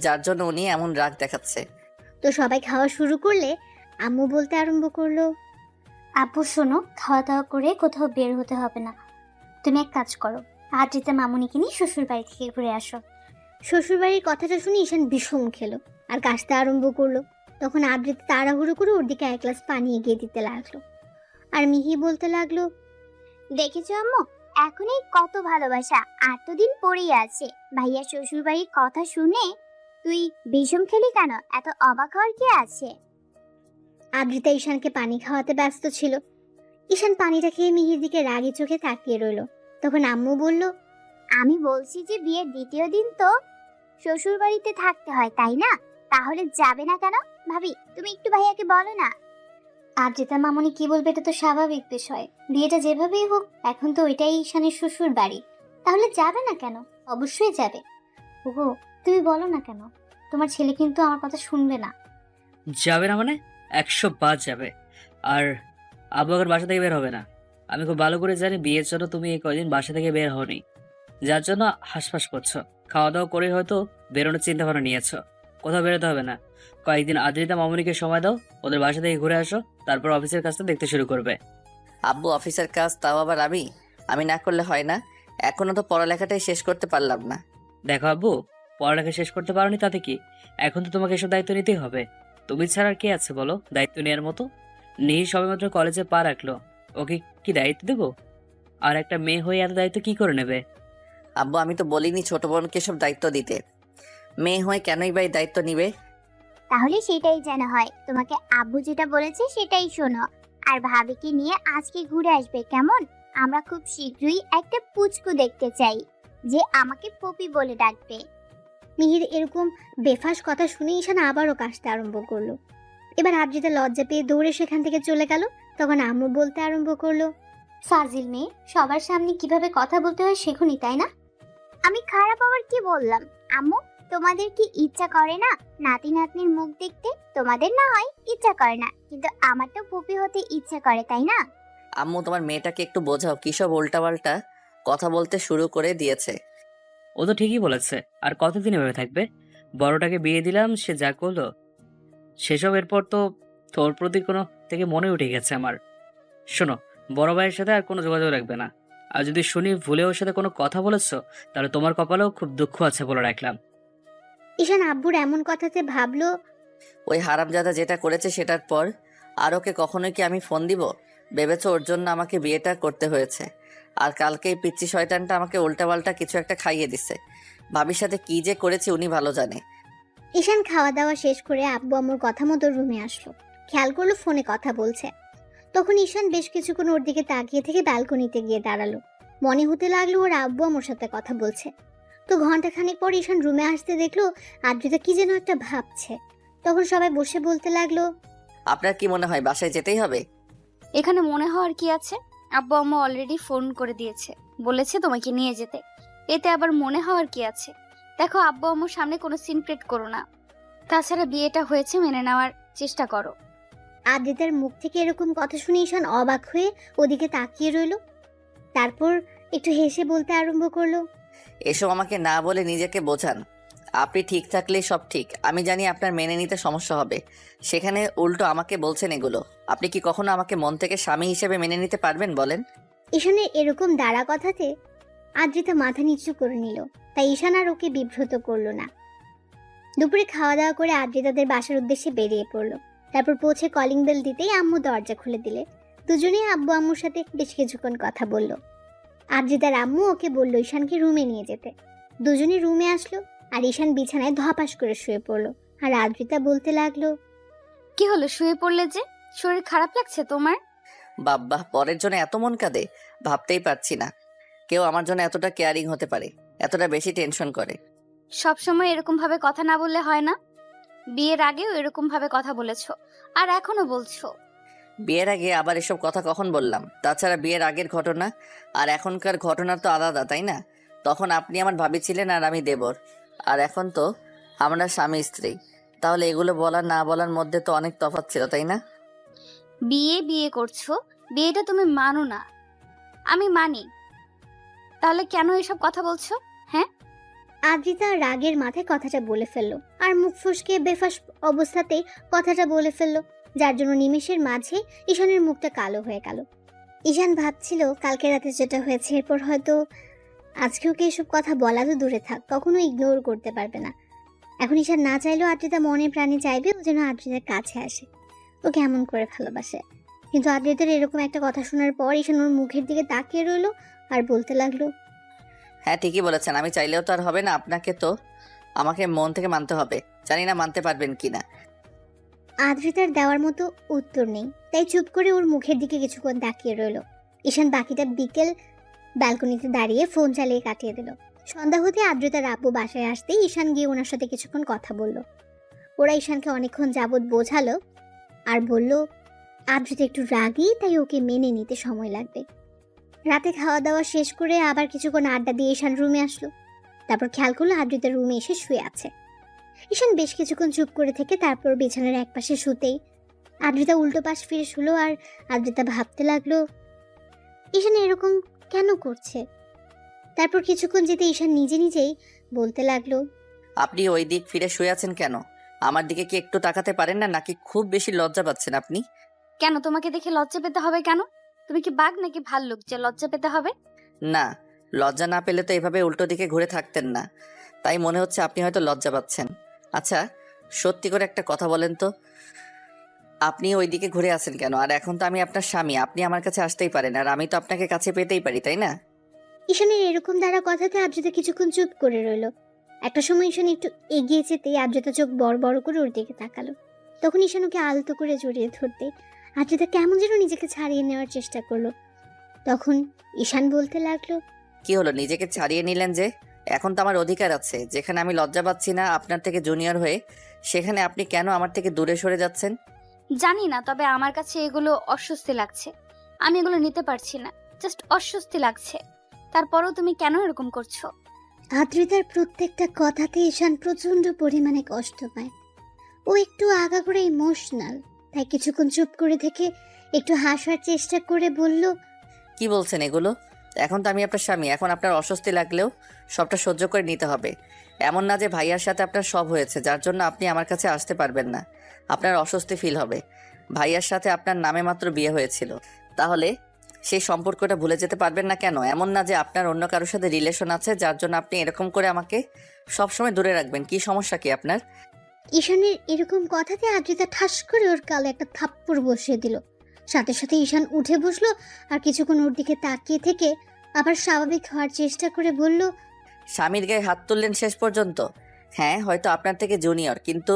যার জন্য উনি এমন রাগ দেখাচ্ছে। তো সবাই খাওয়া শুরু করলে আম্মু বলতে আরম্ভ করলো, আপু শোনো, খাওয়া দাওয়া করে কোথাও বের হতে হবে না। তুমি এক কাজ করো, আদ্রিতা মামুনিকে নিয়ে শ্বশুর বাড়ি থেকে ঘুরে আসো। শ্বশুরবাড়ির কথাটা শুনে ঈশান বিষম খেলো আর কাশতে আরম্ভ করলো। তখন আদ্রিতা তাড়াহুড়ো করে ওর দিকে 1 গ্লাস পানি এগিয়ে দিতে লাগলো। আর মিহি বলতে লাগলো, দেখেছো আম্মু, এখনই কত ভালোবাসা এতদিন পরেই আছে। ভাইয়া শ্বশুর বাড়ির কথা শুনে তুই বিষম খেলি কেন? এত অবাক হওয়ার কি আছে? আদ্রিতা ঈশানকে পানি খাওয়াতে ব্যস্ত ছিল। ঈশান পানিটা খেয়ে মিহির দিকে রাগী চোখে তাকিয়ে রইলো। তখন আম্মু বলল, আমি বলছি যে বিয়ের দ্বিতীয় দিন তো শ্বশুর বাড়িতে থাকতে হয়, তাই না? তাহলে যাবে না কেন? ভাবি, তুমি একটু ভাইয়াকে বলো না। আদ্রিতা মামনি কি বলবে এটা তো স্বাভাবিক বিষয়। বিয়েটা যেভাবেই হোক এখন তো ওইটাই ঈশানের শ্বশুর বাড়ি, তাহলে যাবে না কেন? অবশ্যই যাবে। ওগো, তুমি বলো না কেন? তোমার ছেলে কিন্তু আমার কথা শুনবে না। যাবে না মানে 100 বার যাবে। আর আবু আগের বাসা থেকে বের হবে না। আমি খুব ভালো করে জানি বিয়ের জন্য তুমি এই কয়দিন বাসা থেকে বের হওনি, যার জন্য হাসফাস করছো। খাওয়া দাওয়া করে হয়তো বেরোনোর চিন্তা ভাবনা নিয়েছো। কোথাও বেরোতে হবে না। কয়েকদিন আদ্রিতা মামুনিকে সময় দাও, ওদের বাসা থেকে ঘুরে আসো, তারপর অফিসের কাজটা দেখতে শুরু করবে। আব্বু অফিসের কাজ, তাও আবার আমি না করলে হয় না? এখনো তো পড়ালেখাটাই শেষ করতে পারলাম না। দেখো আব্বু, পড়ালেখা শেষ করতে পারোনি তাতে কি? এখন তো তোমাকে এসব দায়িত্ব নিতেই হবে। তুমি ছাড়া আর কে আছে বলো দায়িত্ব নেওয়ার মতো? নিহি সবেমাত্র কলেজে পা রাখলো, ওকে কি দায়িত্ব দেবো? আর একটা মেয়ে হয়ে এত দায়িত্ব কি করে নেবে? আব্বু, আমি তো বলিনি ছোট বোনকে সব দায়িত্ব দিতে। মেয়ে হয়ে কেনই বা এই দায়িত্ব নিবে? তাহলে সেটাই যেন হয়। তোমাকে আব্বু যেটা বলেছে সেটাই শোনো। আর ভাবিকে নিয়ে আজকে ঘুরে আসবে, কেমন? আমরা খুব শীঘ্রই একটা পুচকু দেখতে চাই, যে আমাকে পপি বলে ডাকবে। মিহির এরকম বেফাস কথা শুনে ঈশান আবারও কাশতে আরম্ভ করলো। এবার আদ্রিতা লজ্জা পেয়ে দৌড়ে সেখান থেকে চলে গেল। তখন আম্মু বলতে আরম্ভ করলো, ফাজিল মেয়ে, সবার সামনে কিভাবে কথা বলতে হয় শেখুনি, তাই না? আমি খারাপ আবার কি বললাম? আম্মু, তোমাদের কি ইচ্ছা করে না নাতি নাতনির মুখ দেখতে? তোমাদের না হয় ইচ্ছা করে না, কিন্তু আমার তো পপি হতে ইচ্ছা করে, তাই না? আম্মু, তোমার মেয়েটাকে একটু বোঝাও, কি সব উল্টাপাল্টা কথা বলতে শুরু করে দিয়েছে। ও তো ঠিকই বলেছে। আর কতদিন এভাবে থাকবে? বড়টাকে বিয়ে দিলাম, সে যা করলো সেসব এরপর তো তোর প্রতি কোনো থেকে মনে উঠে গেছে আমার। শোনো, বড় ভাইয়ের সাথে আর কোনো যোগাযোগ রাখবে না। আর যদি শুনি ভুলে ওর সাথে কোনো কথা বলেছো, তাহলে তোমার কপালেও খুব দুঃখ আছে বলে রাখলাম। ঈশান আব্বুর এমন কথাতে ভাবলো, ওই হারামজাদা যেটা করেছে সেটার পর আর ওকে কখনোই কি আমি ফোন দিব? ভেবেছো ওর জন্য আমাকে বিয়েটা করতে হয়েছে? আর কালকে এই পিচ্চি শয়তানটা আমাকে উল্টাপাল্টা কিছু একটা খাইয়ে দিছে। ভাবির সাথে কি যে করেছে উনি ভালো জানে। ঈশান খাওয়া দাওয়া শেষ করে আব্বু আম্মুর কথা মতো রুমে আসলো। খেয়াল করলো ফোনে কথা বলছে। তখন ঈশান বেশ কিছুক্ষণ ওর দিকে তাকিয়ে থেকে ব্যালকনিতে গিয়ে দাঁড়ালো। মনে হতে লাগলো ওর আব্বু আম্মুর সাথে কথা বলছে। তো ঘন্টাখানেক পর ঈশান রুমে আসতে দেখলো আদ্রিতা কি যেন একটা ভাবছে। তখন সবাই বসে বলতে লাগলো, আপনার কি মনে হয় বাসায় যেতেই হবে? এখানে মনে হওয়ার কি আছে? আব্বু আম্মু অলরেডি ফোন করে দিয়েছে, বলেছে তোমাকে নিয়ে যেতে। এতে আবার মনে হওয়ার কি আছে? দেখো, আব্বু আম্মুর সামনে কোনো সিন ক্রিয়েট করো না। তাছাড়া বিয়েটা হয়েছে, মেনে নেওয়ার চেষ্টা করো। আদ্রিতার মুখ থেকে এরকম কথা শুনে ঈশান অবাক হয়ে ওদিকে তাকিয়ে রইল। তারপর একটু হেসে বলতে আরম্ভ করলো, এসব আমাকে না বলে নিজেকে বোঝান। আপনি ঠিক থাকলেই সব ঠিক। আমি জানি আপনার মেনে নিতে সমস্যা হবে, সেখানে উল্টো আমাকে বলছেন এগুলো। আপনি কি কখনো আমাকে মন থেকে স্বামী হিসেবে মেনে নিতে পারবেন বলেন? ঈশানের এরকম দাঁড়া কথাতে আদ্রিতা মাথা নিচু করে নিল। তাই ঈশান আর ওকে বিব্রত করলো না। দুপুরে খাওয়া দাওয়া করে আদ্রিতাদের বাসার উদ্দেশ্যে বেরিয়ে পড়লো। তারপর পৌঁছে কলিং বেল দিতেই আম্মু দরজা খুলে দিলে। দুজনেই আব্বু আম্মুর সাথে বেশ কিছুক্ষণ কথা বলল। আদ্রিতার আম্মু ওকে বলল ঈশানকে রুমে নিয়ে যেতে। দুজনে রুমে আসলো আর ঈশান বিছানায় ধপাস করে শুয়ে পড়লো। আর আদ্রিতা বলতে লাগলো, কি হলো, শুয়ে পড়লে যে? শরীর খারাপ লাগছে তোমার? বাব্বা, পরের জন্য এত মন কাঁদে, ভাবতেই পারছি না কেউ আমার জন্য এতটা কেয়ারিং হতে পারে, এতটা বেশি টেনশন করে। সবসময় এরকম ভাবে কথা না বললে হয় না? বিয়ের আগেও এরকম ভাবে কথা বলেছো, আর এখনো বলছো। বিয়ের আগে আবার এসব কথা কখন বললাম? তাছাড়া বিয়ের আগের ঘটনা আর এখনকার ঘটনা তো আলাদা, তাই না? তখন আপনি আমার ভাবি ছিলেন আর আমি দেবর, আর এখন তো আমরা স্বামী স্ত্রী। তাহলে এগুলো বলা না বলার মধ্যে তো অনেক তফাৎ ছিল, তাই না? বিয়ে বিয়ে করছো, বিয়েটা তুমি মানো না, আমি মানি, তাহলে কেন এসব কথা বলছো? হ্যাঁ, আদ্রিতা রাগের মাথায় কথাটা বলে ফেললো আর মুখ ফসকে বেফাস অবস্থাতেই কথাটা বলে ফেললো, যার জন্য নিমেষের মাঝে ঈশানের মুখটা কালো হয়ে গেল। ঈশান ভাবছিল কালকে রাতে যেটা হয়েছে এরপর হয়তো আজকেও কি এসব কথা বলা তো দূরে থাক, কখনো ইগনোর করতে পারবে না। এখন ঈশান না চাইলেও আদ্রিতা মনে প্রাণে চাইবে ও যেন আদ্রিতার কাছে আসে, ও কেমন করে ভালোবাসে। কিন্তু আদ্রিতার এরকম একটা কথা শোনার পর ঈশান ওর মুখের দিকে তাকিয়ে রইলো আর বলতে লাগলো, হ্যাঁ ঠিকই বলেছেন, আমি চাইলেও তো আর হবে না, আপনাকে তো আমাকে মন থেকে মানতে হবে। জানি না মানতে পারবেন কিনা। আদ্রিতার দেওয়ার মতো উত্তর নেই, তাই চুপ করে ওর মুখের দিকে কিছুক্ষণ তাকিয়ে রইল। ঈশান বাকিটা বিকেল ব্যালকনিতে দাঁড়িয়ে ফোন চালিয়ে কাটিয়ে দিল। সন্ধ্যা হতে আদ্রিতার আব্বু বাসায় আসতেই ঈশান গিয়ে ওনার সাথে কিছুক্ষণ কথা বলল। ওরা ঈশানকে অনেকক্ষণ যাবৎ বোঝালো আর বলল আদ্রিতা একটু রাগী, তাই ওকে মেনে নিতে সময় লাগবে। রাতে খাওয়া দাওয়া শেষ করে আবার কিছুক্ষণ আড্ডা দিয়ে ঈশান রুমে আসলো। তারপর খেয়াল করলো আদ্রিতা রুমে এসে শুয়ে আছে। ঈশান বেশ কিছুক্ষণ চুপ করে থেকে তারপর বিছানার একপাশে শুতেই আদ্রিতা উল্টো পাশ ফিরে শুলো। আর আদ্রিতা ভাবতে লাগলো ঈশান এরকম কেন করছে। তারপর কিছুক্ষণ যেতে ঈশান নিজে নিজেই বলতে লাগলো, আপনি ওই দিক ফিরে শুয়ে আছেন কেন? আমার দিকে কি একটু তাকাতে পারেন না, নাকি খুব বেশি লজ্জা পাচ্ছেন আপনি? কেন তোমাকে দেখে লজ্জা পেতে হবে কেন? তুমি কি বাঘ নাকি ভাল্লুক যে লজ্জা পেতে হবে? না, লজ্জা না পেলে তো এভাবে উল্টো দিকে ঘুরে থাকতেন না, তাই মনে হচ্ছে আপনি হয়তো লজ্জা পাচ্ছেন। আচ্ছা সত্যি করে একটা কথা বলেন তো, আপনি ওই দিকে ঘুরে আছেন কেন? আর এখন তো আমি আপনার স্বামী, আপনি আমার কাছে আসতেই পারেন, আর আমি তো আপনাকে কাছে পেতেই পারি, তাই না? ঈশানের এরকম দ্বারা কথাতে আদ্রিতা কিছুক্ষণ চুপ করে রইল। একটা সময় ঈশান একটু এগিয়ে যেতেই আদ্রিতা চোখ বড় বড় করে ওর দিকে তাকালো। তখন ঈশান ওকে আলতো করে জড়িয়ে ধরতে আদ্রিতা কেমন যেন নিজেকে ছাড়িয়ে নেওয়ার চেষ্টা করলো। তখন ঈশান বলতে লাগলো, কি হলো, নিজেকে ছাড়িয়ে নিলেন যে? এখন তো আমার অধিকার আছে, যেখানে আমি লজ্জা পাচ্ছি না আপনার থেকে জুনিয়র হয়ে, সেখানে আপনি কেন আমার থেকে দূরে সরে যাচ্ছেন? জানি না, তবে আমার কাছে এগুলো অস্বস্তি লাগছে। আমি এগুলো নিতে পারছি না, জাস্ট অস্বস্তি লাগছে। তারপরেও তুমি কেন এরকম করছো? আদ্রিতার প্রত্যেকটা কথাতে ঈশান প্রচন্ড পরিমাণে কষ্ট পায়। ও একটু আগাগোড়া ইমোশনাল, তাই কিছুক্ষণ চুপ করে থেকে একটু হাসার চেষ্টা করে বলল, কি বলছেন এগুলো? এখন তো আমি আপনার স্বামী, এখন আপনার অস্বস্তি লাগলেও সবটা সহ্য করে নিতে হবে। এমন না যে ভাইয়ার সাথে আপনার সব হয়েছে যার জন্য আপনি আমার কাছে আসতে পারবেন না, আপনার অস্বস্তি ফিল হবে। ভাইয়ার সাথে আপনার নামে মাত্র বিয়ে হয়েছিল, তাহলে সেই সম্পর্কটা ভুলে যেতে পারবেন না কেন? এমন না যে আপনার অন্য কারোর সাথে রিলেশন আছে যার জন্য আপনি এরকম করে আমাকে সবসময় দূরে রাখবেন। কি সমস্যা কি আপনার? ঈশানের এরকম কথাতে আদ্রিতা ঠাস করে ওর গালে একটা থাপ্পড় বসিয়ে দিল। সাথে সাথে ঈশান উঠে বসলো আর কিছুক্ষণ ওর দিকে তাকিয়ে থেকে আবার স্বাভাবিক হওয়ার চেষ্টা করে বলল, স্বামীর গায়ে হাত তুললেন শেষ পর্যন্ত? হ্যাঁ হয়তো আপনার থেকে জুনিয়র, কিন্তু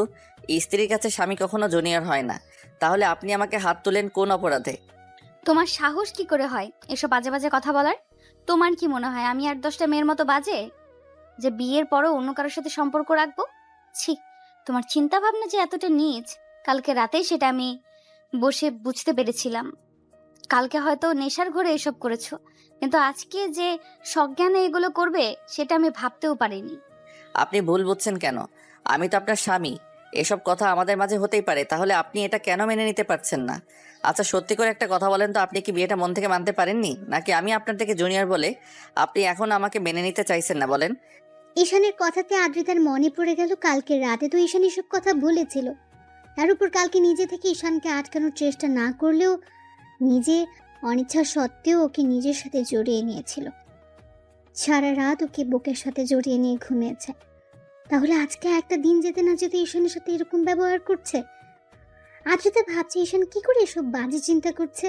স্ত্রীর কাছে স্বামী কখনো জুনিয়র হয় না। তাহলে আপনি আমাকে হাত তুলেন কোন অপরাধে? তোমার সাহস কি করে হয় এসব বাজে বাজে কথা বলার? তোমার কি মনে হয় আমি আর 10টা মেয়ের মতো বাজে যে বিয়ের পরও অন্য কারোর সাথে সম্পর্ক রাখবো? ছি, তোমার চিন্তা ভাবনা যে এতটা নীচ, কালকে রাতেই সেটা আমি বসে বুঝতে পেরেছিলাম। কালকে হয়তো নেশার ঘরে এসব করেছো, কিন্তু আজকে যে সজ্ঞানে এগুলো করবে সেটা আমি ভাবতেও পারিনি। আপনি ভুল বুঝছেন কেন? আমি তো আপনার স্বামী, এসব কথা আমাদের মাঝে হতেই পারে, তাহলে আপনি এটা কেন মেনে নিতে পারছেন না? আচ্ছা সত্যি করে একটা কথা বলেন তো, আপনি কি বিয়েটা মন থেকে মানতে পারেননি, নাকি আমি আপনার থেকে জুনিয়র বলে আপনি এখন আমাকে মেনে নিতে চাইছেন না? বলেন। ঈশানের কথাতে আদ্রিতার মনে পড়ে গেল কালকে রাতে তো ঈশান এসব কথা বলেছিল। তার উপর কালকে নিজে থেকে ঈশানকে আটকানোর চেষ্টা না করলেও নিজে অনিচ্ছা সত্ত্বেও ওকে নিজের সাথে জড়িয়ে নিয়েছিল। সারা রাত ওকে বুকের সাথে জড়িয়ে নিয়ে ঘুমিয়েছে। তাহলে আজকে একটা দিন যেতে না যেতে ঈশানের সাথে এরকম ব্যবহার করছে। আদ্রিতা ভাবছে ঈশান কি করে এসব বাজে চিন্তা করছে।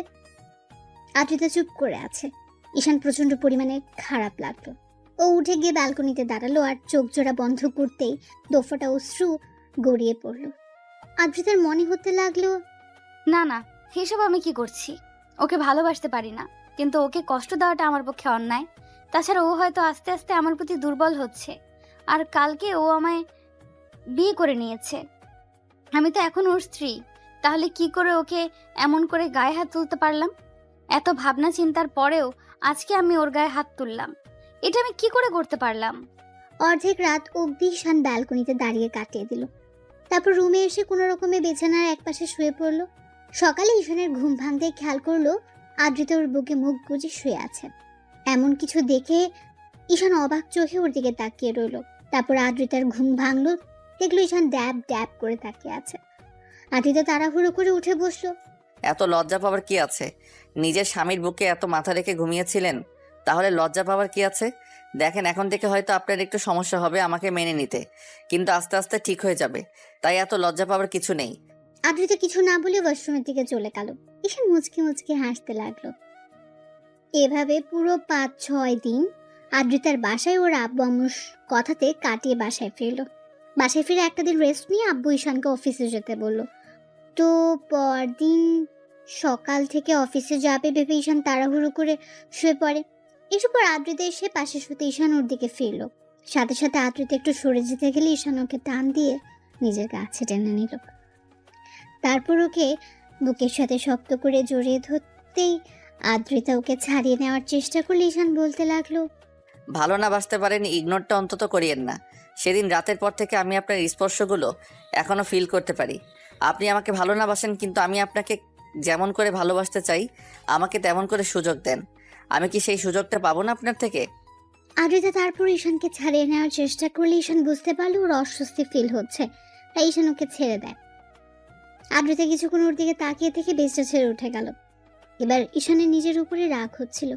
আদ্রিতা চুপ করে আছে। ঈশান প্রচন্ড পরিমাণে খারাপ লাগলো। ও উঠে গিয়ে ব্যালকনিতে দাঁড়ালো আর চোখ জোড়া বন্ধ করতেই দোফাটা অশ্রু গড়িয়ে পড়ল। আদ্রিতার মনে হতে লাগলো, না না, এসব আমি কি করছি? ওকে ভালোবাসতে পারি না, কিন্তু ওকে কষ্ট দেওয়াটা আমার পক্ষে অন্যায়। তাছাড়া ও হয়তো আস্তে আস্তে আমার প্রতি দুর্বল হচ্ছে, আর কালকে ও আমায় বিয়ে করে নিয়েছে। আমি তো এখন ওর স্ত্রী, তাহলে কি করে ওকে এমন করে গায়ে হাত তুলতে পারলাম? এত ভাবনা চিন্তার পরেও আজকে আমি ওর গায়ে হাত তুললাম, এটা আমি কি করে করতে পারলাম? অর্ধেক রাত অবধি ঈশান ব্যালকনিতে দাঁড়িয়ে কাটিয়ে দিল। তারপর রুমে এসে কোনো রকমে বিছানার একপাশে শুয়ে পড়ল। সকালে ঈশানের ঘুম ভাঙতে খেয়াল করলো আদ্রিতা ওর বুকে মুখ গুজে শুয়ে আছে। এমন কিছু দেখে ঈশান অবাক চোখে ওর দিকে তাকিয়ে রইল। তারপর আদ্রিতার ঘুম ভাঙলো, দেখলো ঈশান ড্যাব ড্যাব করে তাকিয়ে আছে। আদ্রিতা তাড়াহুড়ো করে উঠে বসলো। এত লজ্জা পাওয়ার কি আছে? নিজের স্বামীর বুকে এত মাথা রেখে ঘুমিয়েছিলেন, তাহলে লজ্জা পাওয়ার কি আছে? দেখেন, এখন থেকে হয়তো আপনার একটু সমস্যা হবে আমাকে মেনে নিতে, কিন্তু আস্তে আস্তে ঠিক হয়ে যাবে, তাই এত লজ্জা পাওয়ার কিছু নেই। আদ্রিতা কিছু না বলে ওয়াশরুমের দিকে চলে গেল। ঈশান মুচকি মুচকি হাসতে লাগলো। এভাবে পুরো 5-6 দিন আদ্রিতার বাসায় ওর আব্বু আম্মুর কথাতে কাটিয়ে বাসায় ফিরলো। বাসায় ফিরে একটা দিন রেস্ট নিয়ে আব্বু ঈশানকে অফিসে যেতে বলল। তো পরদিন সকাল থেকে অফিসে যাবে ভেবে ঈশান তাড়াহুড়ো করে শুয়ে পড়ে। একটু পর আদ্রিতা এসে পাশে শুতে ঈশান ওর দিকে ফিরলো। সাথে সাথে আদ্রিতা একটু সরে যেতে গেলে ঈশান ওকে টান দিয়ে নিজের কাছে টেনে নিল। তারপর ওকে বুকের সাথে শক্ত করে জড়িয়ে ধরতেই আদ্রিতা ওকে ছাড়িয়ে নেওয়ার চেষ্টা করলে ঈশান বলতে লাগলো, ভালো না বাসতে পারেন, ইগনোরটা অন্তত করিয়েন না। সেদিন রাতের পর থেকে আমি আপনার স্পর্শগুলো এখনো ফিল করতে পারি। আপনি আমাকে ভালো না বাসেন, কিন্তু আমি আপনাকে যেমন করে ভালোবাসতে চাই আমাকে তেমন করে সুযোগ দেন। আমি কি সেই সুযোগটা পাবো না আপনার থেকে? আদ্রিতা তারপর ঈশানকে ছাড়িয়ে নেওয়ার চেষ্টা করলে ঈশান বুঝতে পারলো ওর অস্বস্তি ফিল হচ্ছে, তাই ঈশান ওকে ছেড়ে দেয়। আদ্রিতা কিছুক্ষণ ওর দিকে তাকিয়ে থেকে বেজটা ছেড়ে উঠে গেল। এবার ঈশানের নিজের উপরে রাগ হচ্ছিল।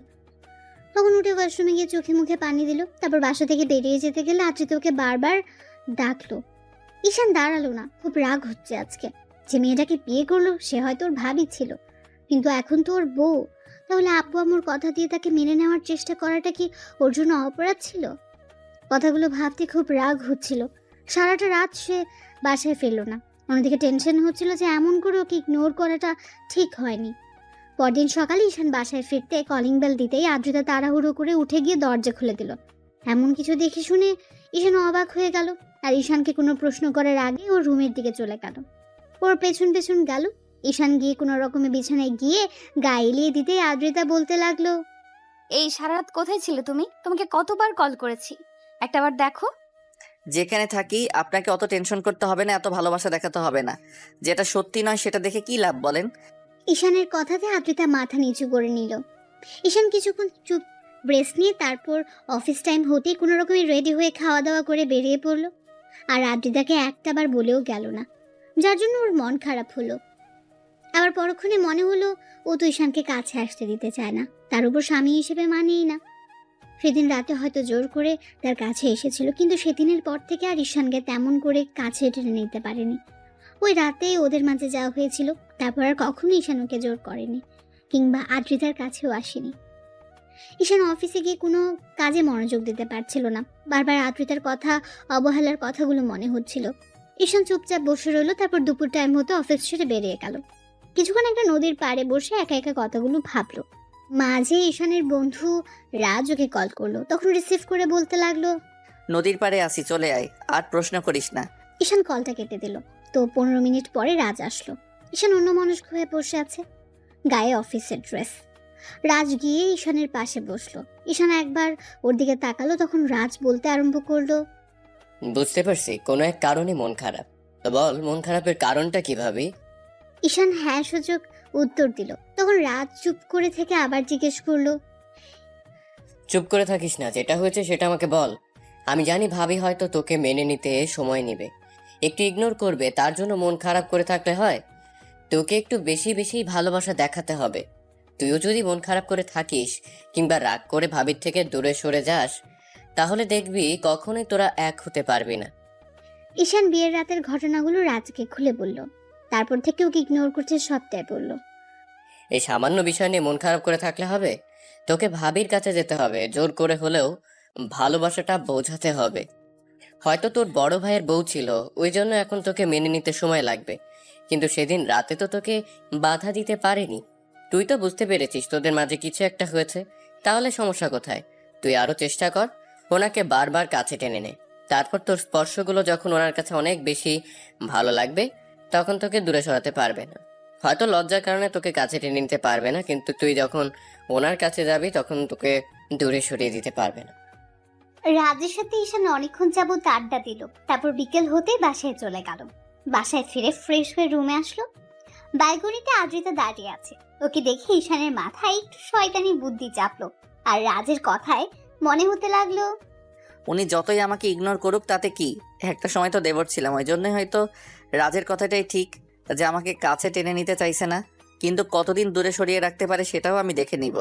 তখন উঠে ওয়াশরুমে গিয়ে চোখে মুখে পানি দিল। তারপর বাসা থেকে বেরিয়ে যেতে গেলে আদ্রিতা ওকে বারবার ডাকলো। ঈশান দাঁড়ালো না, খুব রাগ হচ্ছে আজকে। যে মেয়েটাকে বিয়ে করলো সে হয়তো ওর ভাবি ছিল, কিন্তু এখন তো ওর বউ। তাহলে আব্বু আম্মুর কথা দিয়ে তাকে মেনে নেওয়ার চেষ্টা করাটা কি ওর জন্য অপরাধ ছিল? কথাগুলো ভাবতে খুব রাগ হচ্ছিল। সারাটা রাত সে বাসায় ফেরলো না। অন্যদিকে টেনশন হচ্ছিল যে এমন করে ওকে ইগনোর করাটা ঠিক হয়নি। পরদিন সকালে ঈশান বাসায় ফিরতে কলিং বেল দিতেই আদ্রিতা তাড়াহুড়ো করে উঠে গিয়ে দরজা খুলে দিল। এমন কিছু দেখে শুনে ঈশান অবাক হয়ে গেল, আর ঈশানকে কোনো প্রশ্ন করার আগে ওর রুমের দিকে চলে গেল। ওর পেছন পেছন গেল। ঈশান গিয়ে কোনো রকমে বিছানায় গিয়ে গায়ে এলিয়ে দিতে আদ্রিতা বলতে লাগলো, এই সারা রাত কোথায় ছিলে তুমি? তোমাকে কতবার কল করেছি, একটাবার দেখো। যেখানে থাকি আপনাকে অত টেনশন করতে হবে না, এত ভালোবাসা দেখাতে হবে না। যেটা সত্যি নয় সেটা দেখে কি লাভ বলেন? ঈশানের কথাতে আদ্রিতা মাথা নিচু করে নিল। ঈশান কিছুক্ষণ চুপ ব্রেস্ট নিয়ে তারপর অফিস টাইম হতেই কোনো রকমে রেডি হয়ে খাওয়া দাওয়া করে বেরিয়ে পড়লো। আর আদ্রিতাকে একটাবার বলেও গেল না, যার জন্য ওর মন খারাপ হলো। আবার পরক্ষণে মনে হলো ও তো ঈশানকে কাছে আসতে দিতে চায় না, তার উপর স্বামী হিসেবে মানেই না। সেদিন রাতে হয়তো জোর করে তার কাছে এসেছিল, কিন্তু সেদিনের পর থেকে আর ঈশানকে তেমন করে কাছে টেনে নিতে পারেনি। ওই রাতে ওদের মাঝে যাওয়া হয়েছিল, তারপর আর কখনো ঈশান ওকে জোর করেনি, কিংবা আদ্রিতার কাছেও আসেনি। ঈশান অফিসে গিয়ে কোনো কাজে মনোযোগ দিতে পারছিল না। বারবার আদ্রিতার কথা, অবহেলার কথাগুলো মনে হচ্ছিল। ঈশান চুপচাপ বসে রইল। তারপর দুপুর টাইম হতো অফিস ছেড়ে বেরিয়ে গেল। কিছুক্ষণ একটা নদীর পাড়ে বসে একা একা কথাগুলো ভাবলো। মাঝে ঈশানের বন্ধু রাজ ওকে কল করলো। তখন রিসিভ করে বলতে লাগলো, নদীর পাড়ে আসি, চলে আয়, আর প্রশ্ন করিস না। ঈশান কলটা কেটে দিল। তো 15 মিনিট পরে রাজ আসলো। ঈশান অন্যমনস্ক হয়ে বসে আছে, গায়ে অফিসের ড্রেস। রাজ গিয়ে ঈশানের পাশে বসলো। ঈশান একবার ওর দিকে তাকালো। তখন রাজ বলতে আরম্ভ করলো, বুঝতে পারছি কোনো এক কারণে মন খারাপ। তো বল, মন খারাপের কারণটা কিভাবে? ঈশান হ্যাঁ সূচক উত্তর দিল। তখন রাজ চুপ করে থেকে আবার জিজ্ঞেস করলো, চুপ করে থাকিস না, যেটা হয়েছে সেটা আমাকে বল। আমি জানি ভাবি হয়তো তোকে মেনে নিতে সময় নেবে, একটু ইগনোর করবে, তার জন্য মন খারাপ করে থাকলে হয়? তোকে একটু বেশি বেশি ভালোবাসা দেখাতে হবে। তুইও যদি মন খারাপ করে থাকিস কিংবা রাগ করে ভাবির থেকে দূরে সরে যাস, তাহলে দেখবি কখনোই তোরা এক হতে পারবি না। ঈশান বিয়ের রাতের ঘটনাগুলো রাজকে খুলে বলল। তারপর থেকে ওকে ইগনোর করছে সবটাই বলল। এই সামান্য বিষয় নিয়ে মন খারাপ করে থাকলে হবে? তোকে ভাবির কাছে যেতে হবে, জোর করে হলেও ভালোবাসাটা বোঝাতে হবে। হয়তো তোর বড় ভাইয়ের বউ ছিল, ওই জন্য এখন তোকে মেনে নিতে সময় লাগবে, কিন্তু সেদিন রাতে তো তোকে বাধা দিতে পারেনি। তুই তো বুঝতে পেরেছিস তোদের মাঝে কিছু একটা হয়েছে, তাহলে সমস্যা কোথায়? তুই আরো চেষ্টা কর, ওনাকে বারবার কাছে টেনে নে। তারপর তোর স্পর্শগুলো যখন ওনার কাছে অনেক বেশি ভালো লাগবে, তখন তোকে দূরে সরাতে পারবে না। হয়তো লজ্জার কারণে তোকে কাছে টেনে নিতে পারবে না, কিন্তু তুই যখন ওনার কাছে যাবি তখন তোকে দূরে সরিয়ে দিতে পারবে না। রাজের সাথে ঈশান অনেকক্ষণ যাবত আড্ডা দিল। তারপর বিকেল হতেই বাসায় চলে গেল। বাসায় ফিরে ফ্রেশ হয়ে রুমে আসলো। ব্যালকনিতে আদ্রিতা দাঁড়িয়ে আছে। ওকে দেখে ঈশানের মাথায় একটু শয়তানি বুদ্ধি চাপলো। আর রাজের কথায় মনে হতে লাগলো, উনি যতই আমাকে ইগনোর করুক তাতে কি, একটা সময় তো দেবর ছিলাম, ওই জন্যই হয়তো রাজের কথাটাই ঠিক যে আমাকে কাছে টেনে নিতে চাইছে না, কিন্তু কতদিন দূরে সরিয়ে রাখতে পারে সেটাও আমি দেখে নিব।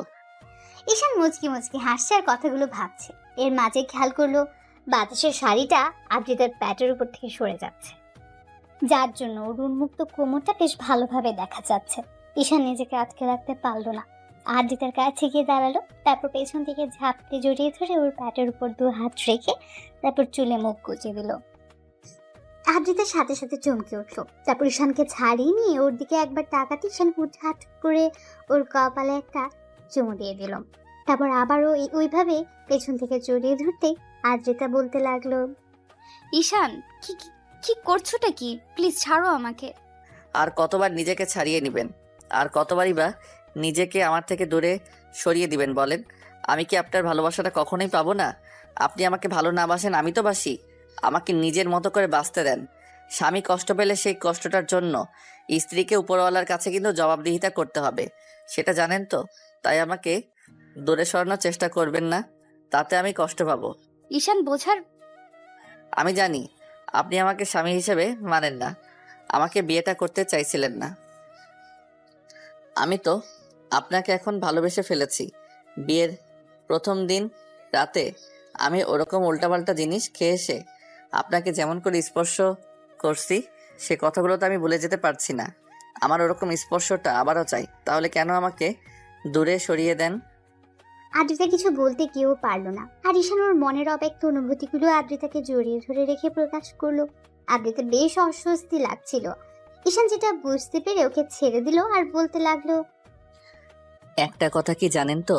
ঈশান মুচকি মুচকি হাসছে আর কথাগুলো ভাবছে। এর মাঝে খেয়াল করলো বাতাসের শাড়িটা আদ্রিতার প্যাটের উপর থেকে সরে যাচ্ছে, যার জন্য ওর উন্মুক্ত কোমরটা বেশ ভালোভাবে দেখা যাচ্ছে। ঈশান নিজেকে আটকে রাখতে পারলো না, আদ্রিতার কাছে গিয়ে দাঁড়ালো, তারপর পেছন থেকে ঝাপটে জড়িয়ে ধরে ওর প্যাটের উপর 2 হাত রেখে তারপর চুলে মুখ গুজে দিল। আদ্রিতার সাথে সাথে চমকে উঠলো, তারপর ঈশানকে ছাড়িয়ে নিয়ে ওর দিকে একবার তাকাতে ঈশান হুটহাট করে ওর কপালে একটা চুমু দিয়ে দিল। তারপর আবারও ওইভাবে পেছন থেকে জড়িয়ে ধরতে আদ্রিতা বলতে লাগলো, ঈশান কি কি- কি করছোটা কি? প্লিজ ছাড়ো আমাকে। আর কতবার নিজেকে ছাড়িয়ে নেবেন? আর কতবারই বা নিজেকে আমার থেকে দূরে সরিয়ে দিবেন বলেন? আমি কি আপনার ভালোবাসাটা কখনোই পাবো না? আপনি আমাকে ভালো না বাসেন, আমি তো বাসি। আমাকে নিজের মতো করে বাঁচতে দেন। স্বামী কষ্ট পেলে সেই কষ্টটার জন্য স্ত্রীকে উপরওয়ালার কাছে কিন্তু জবাবদিহিতা করতে হবে, সেটা জানেন তো? তাই আমাকে দূরে সরানোর চেষ্টা করবেন না, তাতে আমি কষ্ট পাবো। ঈশান বোঝার আমি জানি আপনি আমাকে স্বামী হিসেবে মানেন না, আমাকে বিয়েটা করতে চাইছিলেন না। আমি তো আপনাকে এখন ভালোবেসে ফেলেছি। বিয়ের প্রথম দিন রাতে আমি ওরকম উল্টাপাল্টা জিনিস খেয়ে এসে আপনাকে যেমন করে স্পর্শ করছি, সে কথাগুলো তো আমি ভুলে যেতে পারছি না। আমার ওরকম স্পর্শটা আবারও চাই। তাহলে কেন আমাকে দূরে সরিয়ে দেন? আদ্রিতা কিছু বলতে কেউ পারলো না, আর ঈশান ওর মনের অব্যক্ত অনুভূতিগুলো আদ্রিতাকে জড়িয়ে ধরে রেখে প্রকাশ করলো। আদ্রিতা বেশ অস্বস্তি লাগছিল। ঈশান যেটা বুঝতে পেরে ওকে ছেড়ে দিল আর বলতে লাগলো, একটা কথা কি জানেন তো?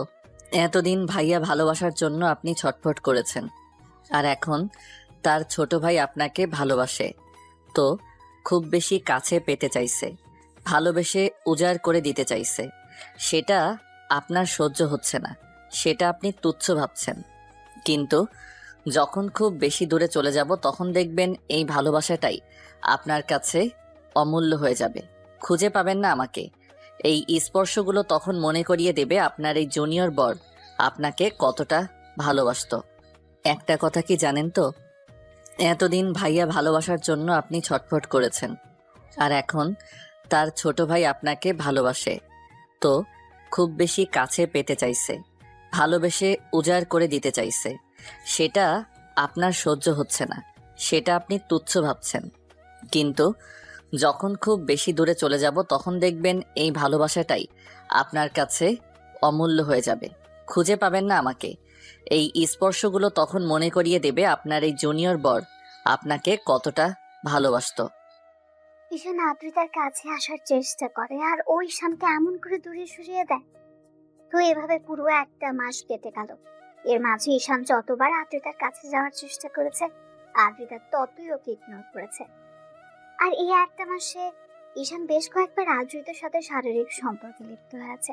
এতদিন ভাইয়া ভালোবাসার জন্য আপনি ছটফট করেছেন, আর এখন তার ছোট ভাই আপনাকে ভালোবাসে, তো খুব বেশি কাছে পেতে চাইছে, ভালোবেসে উজাড় করে দিতে চাইছে। সেটা আপনার সহ্য হচ্ছে না, সেটা আপনি তুচ্ছ ভাবছেন। কিন্তু যখন খুব বেশি দূরে চলে যাব তখন দেখবেন এই ভালোবাসাটাই আপনার কাছে অমূল্য হয়ে যাবে। খুঁজে পাবেন না আমাকে। এই স্পর্শগুলো তখন মনে করিয়ে দেবে আপনার এই জুনিয়র বর আপনাকে কতটা ভালোবাসতো। একটা কথা কি জানেন তো? এতদিন ভাইয়া ভালোবাসার জন্য আপনি ছটফট করেছেন, আর এখন তার ছোট ভাই আপনাকে ভালোবাসে, তো খুব বেশি কাছে পেতে চাইছে, ভালোবেসে উজাড় করে দিতে চাইছে। সেটা আপনার সহ্য হচ্ছে না, সেটা আপনি তুচ্ছ ভাবছেন। কিন্তু যখন খুব বেশি দূরে চলে যাব তখন দেখবেন এই ভালোবাসাটাই আপনার কাছে অমূল্য হয়ে যাবে। খুঁজে পাবেন না আমাকে। এই স্পর্শগুলো তখন মনে করিয়ে দেবে আপনার এই জুনিয়র বর আপনাকে কতটা ভালোবাসতো। ঈশান আদ্রিতার কাছে আসার চেষ্টা করে আর ওই ঈশানকে এমন করে দূরে সরিয়ে দেয়। তো এভাবে পুরো 1 মাস কেটে গেল। এর মাঝে ঈশান যতবার আদ্রিতার কাছে যাওয়ার চেষ্টা করেছে, আদ্রিতা ততই ওকে ইগনোর করেছে। আর এই 1 মাসে ঈশান বেশ কয়েকবার আদ্রিতার সাথে শারীরিক সম্পর্কে লিপ্ত হয়েছে,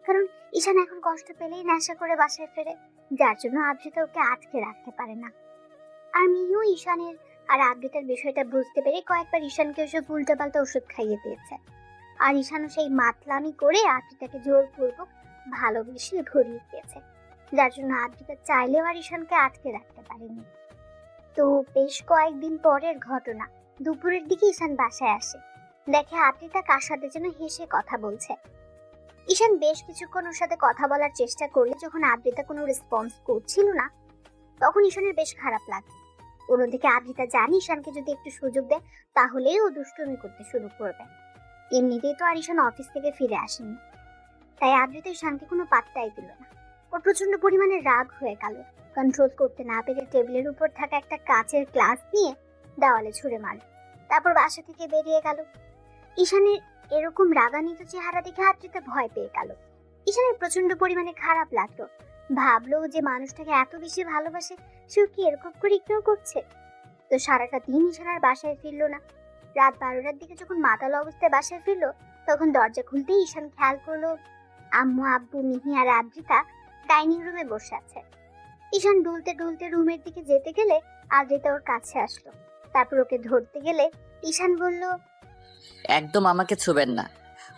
কারণ ঈশান এখন কষ্ট পেলেই নেশা করে বাসায় ফেরে, যার জন্য আদ্রিতা ওকে আটকে রাখতে পারে না। আর মিও ঈশানের আর আদ্রিতার বিষয়টা বুঝতে পেরে কয়েকবার ঈশানকে ওসব উল্টাপাল্টা ওষুধ খাইয়ে দিয়েছে। আর ঈশানও সেই মাতলামি করে আদ্রিতাকে জোরপূর্বক ভালোবেসে ঘুরিয়ে দিয়েছে, যার জন্য আদ্রিতা চাইলেও আর ঈশানকে আটকে রাখতে পারেনি। তো বেশ কয়েকদিন পরের ঘটনা, দুপুরের দিকে ঈশান বাসায় আসে, দেখে আদ্রিতা কার সাথে যেন হেসে কথা বলছে। ঈশান বেশ কিছুক্ষণ ওর সাথে কথা বলার চেষ্টা করলে যখন আদ্রিতা কোনো রেসপন্স করছিল না, তখন ঈশানের বেশ খারাপ লাগে। অন্যদিকে আদ্রিতা জানি ঈশানকে যদি একটু সুযোগ দেয় তাহলেই ও দুষ্টুমি করতে শুরু করবে। এমনিতেই তো আর ঈশান অফিস থেকে ফিরে আসেনি, তাই আদ্রিতা ঈশানকে কোনো পাত্তাই দিল না। ওর প্রচন্ড পরিমাণে রাগ হয়ে গেল। কন্ট্রোল করতে না পেরে টেবিলের উপর থাকা একটা কাচের গ্লাস নিয়ে দেওয়ালে ছুঁড়ে মারল, তারপর বাসা থেকে বেরিয়ে গেল। ঈশানের এরকম রাগান্বিত চেহারা দেখে আদ্রিতা ভয় পেয়ে গেল। ঈশানের প্রচন্ড পরিমাণে খারাপ লাগলো, ভাবলো যে মানুষটাকে এত বেশি ভালোবাসে সে কি এরকম করে ইগনোর করছে। তো সারাটা দিন ঈশান আর বাসায় ফিরলো না। রাত 12টার দিকে যখন মাতাল অবস্থায় বাসায় ফিরলো, তখন দরজা খুলতেই ঈশান খেয়াল করলো আম্মু, আব্বু, মিহি আর আদ্রিতা ডাইনিং রুমে বসে আছে। ঈশান ডুলতে ডুলতে রুমের দিকে যেতে গেলে আদ্রিতা ওর কাছে আসলো, তারপর ওকে ধরতে গেলে ঈশান বলল, একদম আমাকে ছুবেন না,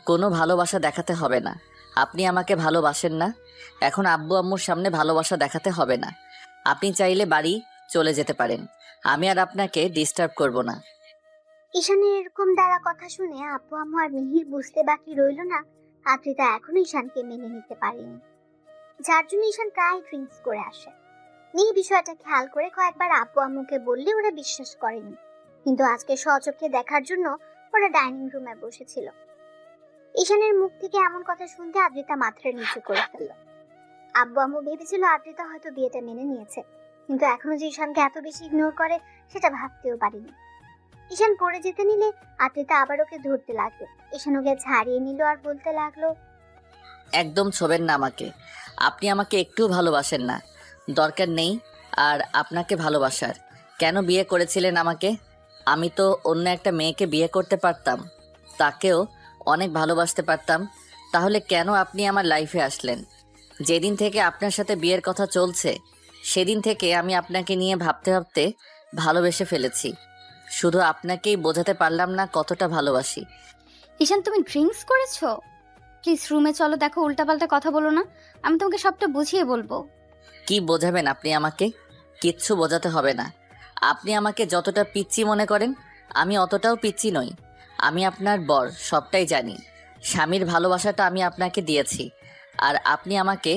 কোনো ভালোবাসা দেখাতে হবে না। আপনি আমাকে ভালোবাসেন না, এখন আব্বু আম্মুর সামনে ভালোবাসা দেখাতে হবে না। আপনি চাইলে বাড়ি চলে যেতে পারেন, আমি আর আপনাকে ডিস্টার্ব করব না। ঈশানের এরকম দ্বারা কথা শুনে আব্বু আম্মু আর মিহির বুঝতে বাকি রইল না আদ্রিতা এখনো ঈশানকে মেনে নিতে পারেনি, যার জন্য ঈশান প্রায় ড্রিঙ্কস করে আসে। মিহি বিষয়টা খেয়াল করে কয়েকবার আব্বু আম্মুকে বললে ওরা বিশ্বাস করেনি, কিন্তু আজকে স্বচক্ষে দেখার জন্য ওরা ডাইনিং রুমে বসেছিল। ঈশানের মুখ থেকে এমন কথা শুনতে আদ্রিতা মাথাটা নিচু করে ফেলল। আব্বু আম্মু ভেবেছিল আদ্রিতা হয়তো বিয়েটা মেনে নিয়েছে, কিন্তু এখনো যে ঈশানকে এত বেশি ইগনোর করে সেটা ভাবতেও পারিনি। ঈশান পড়ে যেতে নিলে আদ্রিতা আবার ওকে ধরতে লাগলো। ঈশান ওকে ছাড়িয়ে নিল আর বলতে লাগলো, একদম ছোবেন না আমাকে। আপনি আমাকে একটু ভালোবাসেন না, দরকার নেই আর আপনাকে ভালোবাসার। কেন বিয়ে করেছিলেন আমাকে? আমি তো অন্য একটা মেয়েকে বিয়ে করতে পারতাম, তাকেও অনেক ভালোবাসতে পারতাম। তাহলে কেন আপনি আমার লাইফে আসলেন? যেদিন থেকে আপনার সাথে বিয়ের কথা চলছে সেদিন থেকে আমি আপনাকে নিয়ে ভাবতে ভাবতে ভালোবেসে ফেলেছি। শুধু আপনাকেই বোঝাতে পারলাম না কতটা ভালোবাসি। ঈশান, তুমি ড্রিঙ্কস করেছো? প্লিজ রুমে চলো, দেখো উল্টাপাল্টা কথা বলো না, আমি তোমাকে সবটা বুঝিয়ে বলবো। কি বোঝাবেন আপনি আমাকে? কিচ্ছু বোঝাতে হবে না। আপনি আমাকে যতটা পিচ্চি মনে করেন আমি অতটাও পিচ্চি নই। আমি আপনার বর, সবটাই জানি। স্বামীর ভালোবাসাটা আমি আপনাকে দিয়েছি, আর আপনি আমাকে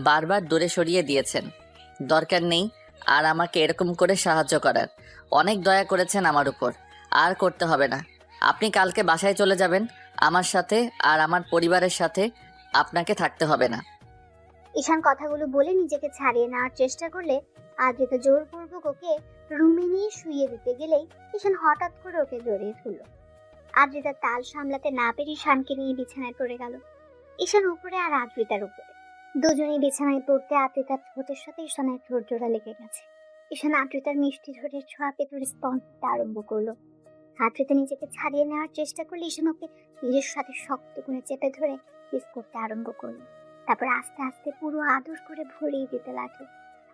বারবার দূরে সরিয়ে দিয়েছেন। দরকার নেই আর আমাকে এরকম করে সাহায্য করার। অনেক দয়া করেছেন আমার উপর, আর করতে হবে না। আপনি কালকে বাসায় চলে যাবেন আমার সাথে, আর আমার পরিবারের সাথে আপনাকে থাকতে হবে না। ঈশান কথাগুলো বলে নিজেকে ছাড়িয়ে নেওয়ার চেষ্টা করলে আদ্রিতা জোরপূর্বক ওকে রুমে নিয়ে শুইয়ে দিতে গেলেই ঈশান হঠাৎ করে ওকে জড়িয়ে ধরল। আদ্রিতা তাল সামলাতে না পেরে ঈশানকে নিয়ে বিছানায় পড়ে গেল। ঈশান উপরে আর আদ্রিতার উপরে, দুজনেই বিছানায় পড়তে আদ্রিতার ঠোঁটের সাথে ঈশানের ঠোঁট জোড়া লেগে গেছে। ঈশান আদ্রিতার মিষ্টি ঠোঁটের ছোঁয়া পেতে রেসপন্স দিতে আরম্ভ করলো। আদ্রিতা নিজেকে ছাড়িয়ে নেওয়ার চেষ্টা করলে ঈশান ওকে নিজের সাথে শক্ত করে চেপে ধরে কিস করতে আরম্ভ করলো। তারপর আস্তে আস্তে পুরো আদর করে ভরিয়ে দিতে লাগলো।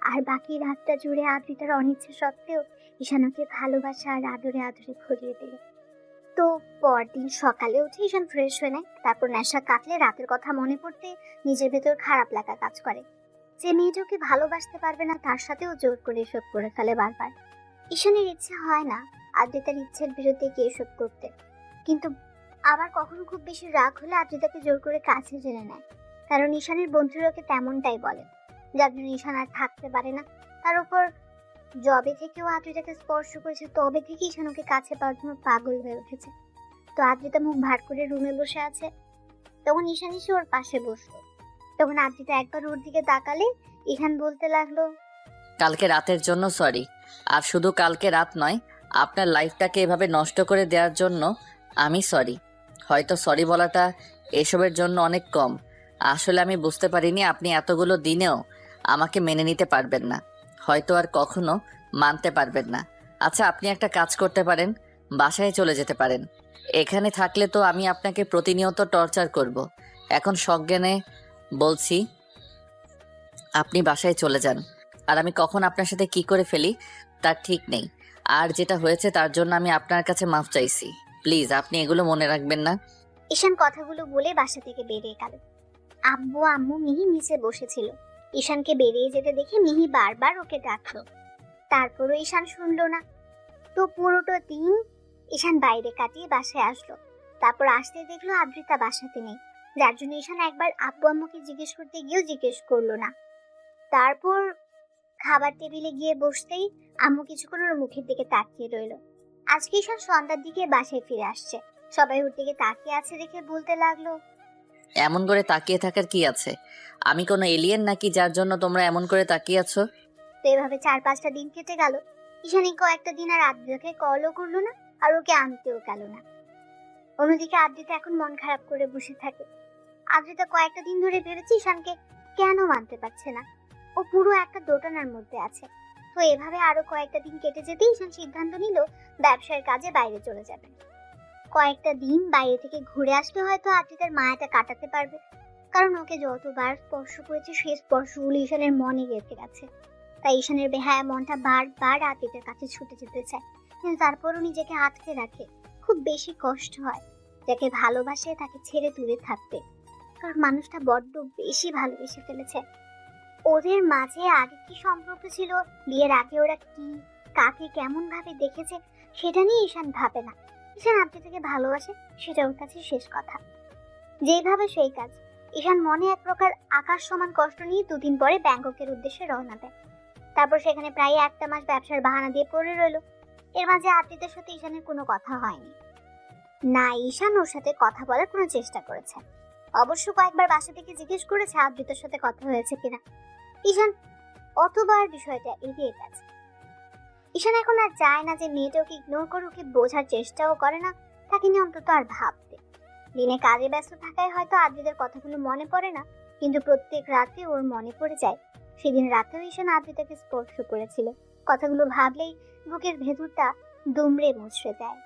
আর বাকি রাতটা জুড়ে আদ্রিতার অনিচ্ছা সত্ত্বেও ঈশান ওকে ভালোবাসা আর আদরে আদরে ভরিয়ে দিল। তো পরদিন সকালে উঠে ঈশান ফ্রেশ হয়ে নেয়। তারপর নেশা কাটলে রাতের কথা মনে পড়তে নিজের ভেতর খারাপ লাগা কাজ করে। যে মেয়েটাকে ভালোবাসতে পারবে না তার সাথেও জোর করে এসব করে ফেলে বারবার। ঈশানের ইচ্ছে হয় না আদ্রিতার ইচ্ছের বিরুদ্ধে গিয়ে এসব করতে, কিন্তু আবার কখনো খুব বেশি রাগ হলে আদ্রিতাকে জোর করে কাছে টেনে নেয়। কারণ ঈশানের বন্ধুরা ওকে তেমনটাই বলে, যার জন্য ঈশান আর থাকতে পারে না। তার উপর জবে থেকেও আদ্রিতাকে স্পর্শ করেছে, তবে থেকে ঈশান ওকে কাছে পাওয়ার জন্য পাগল হয়ে উঠেছে। তো আদ্রিতা মুখ ভার করে রুমে বসে আছে, তখন ঈশান এসে ওর পাশে বসলো। তখন আদ্রিতা একবার ওর দিকে তাকালে ঈশান বলতে লাগলো, কালকে রাতের জন্য সরি। আর শুধু কালকে রাত নয়, আপনার লাইফটাকে এভাবে নষ্ট করে দেওয়ার জন্য আমি সরি। হয়তো সরি বলাটা এসবের জন্য অনেক কম। আসলে আমি বুঝতে পারিনি আপনি এতগুলো দিনেও আমাকে মেনে নিতে পারবেন না, হয়তো আর কখনো মানতে পারবেন না। আচ্ছা, আপনি একটা কাজ করতে পারেন, বাসায় চলে যেতে পারেন। এখানে থাকলে তো আমি আপনাকে প্রতিনিয়ত টর্চার করব। এখন সজ্ঞানে বলছি, আপনি বাসায় চলে যান। আর আমি কখন আপনার সাথে কি করে ফেলি তার ঠিক নেই। আর যেটা হয়েছে তার জন্য আমি আপনার কাছে মাফ চাইছি। প্লিজ আপনি এগুলো মনে রাখবেন না। ঈশান কথাগুলো বলে বাসা থেকে বেরিয়ে গেল। আব্বু আম্মু মিহি নিচে বসেছিল। ঈশানকে বেরিয়ে যেতে দেখে মিহি বারবার ওকে ডাকলো, তারপরও ঈশান শুনলো না। তো পুরোটা দিন ঈশান বাইরে কাটিয়ে বাসায় আসলো। তারপর আসতে দেখলো আদ্রিতা বাসাতে নেই, যার জন্য ঈশান একবার আব্বু আম্মুকে জিজ্ঞেস করতে গিয়েও জিজ্ঞেস করলো না। তারপর খাবার টেবিলে গিয়ে বসতেই আম্মু কিছুক্ষণ ওর মুখের দিকে তাকিয়ে রইলো। আজকে ঈশান সন্ধ্যার দিকে বাসায় ফিরে আসছে। সবাই ওর দিকে তাকিয়ে আছে দেখে বলতে লাগলো, এমন করে তাকিয়ে থাকার কি আছে? আমি কোনো এলিয়েন নাকি যার জন্য তোমরা এমন করে তাকিয়ে আছো? তো এভাবে 4-5টা দিন কেটে গেল। ঈশান এই কয়েকটা দিন আর আদ্রিতাকে কলও করলো না, আর ওকে আনতেও গেল না। অন্যদিকে আদ্রিতা এখন মন খারাপ করে বসে থাকে। আদ্রিতা কয়েকটা দিন ধরে ভেবেছে ঈশানকে কেন মানতে পারছে না, ও পুরো একটা দোটানার মধ্যে আছে। তো এভাবে আরো কয়েকটা দিন কেটে যেতে ঈশান সিদ্ধান্ত নিল ব্যবসার কাজে বাইরে চলে যাবে। কয়েকটা দিন বাইরে থেকে ঘুরে আসলে হয়তো আদ্রিতার মায়াটা কাটাতে পারবে, কারণ ওকে যতবার স্পর্শ করেছে সেই স্পর্শগুলো ঈশানের মনে গেঁথে গেছে। তাই ঈশানের বেহায়া মনটা বারবার আদ্রিতার কাছে ছুটে যেতে চায়, কিন্তু তারপরও নিজেকে আটকে রাখে। খুব বেশি কষ্ট হয় যাকে ভালোবাসে তাকে ছেড়ে দূরে থাকতে, কারণ মানুষটা বড্ড বেশি ভালোবেসে ফেলেছে। ওদের মাঝে আগে কি সম্পর্ক ছিল, বিয়ের আগে ওরা কি কাকে কেমন ভাবে দেখেছে সেটা নিয়ে ঈশান ভাবে না। ঈশান আদ্রিতাকে ভালোবাসে, সেটা ওর কাছে শেষ কথা। যেভাবে সেই কাজ। ঈশান মনে এক প্রকার আকাশ সমান কষ্ট নিয়ে 2 দিন পরে ব্যাংককের উদ্দেশ্যে রওনা দেয়। তারপর সেখানে প্রায় একটা মাস ব্যবসার বাহানা দিয়ে পড়ে রইল। এর মাঝে আদ্রিতার সাথে ঈশানের কোনো কথা হয়নি, না ঈশান ওর সাথে কথা বলার কোনো চেষ্টা করেছে। অবশ্য কয়েকবার বাসা থেকে জিজ্ঞেস করেছে আদ্রিতার সাথে কথা হয়েছে কিনা। ঈশান অতবার বিষয়টা এড়িয়ে গেছে। ঈশান এখন আর চায় না যে মেয়েটা ওকে ইগনোর করে, ওকে বোঝার চেষ্টাও করে না, তাকে নিয়ে অন্তত আর ভাবতে। দিনে কাজে ব্যস্ত থাকায় হয়তো আদ্রিতার কথাগুলো মনে পড়ে না, কিন্তু প্রত্যেক রাতে ওর মনে পড়ে যায় সেদিন রাতেও ঈশান আদ্রিতাকে স্পর্শ করেছিল। কথাগুলো ভাবলেই বুকের ভেতরটা দুমড়ে মুচড়ে যায়।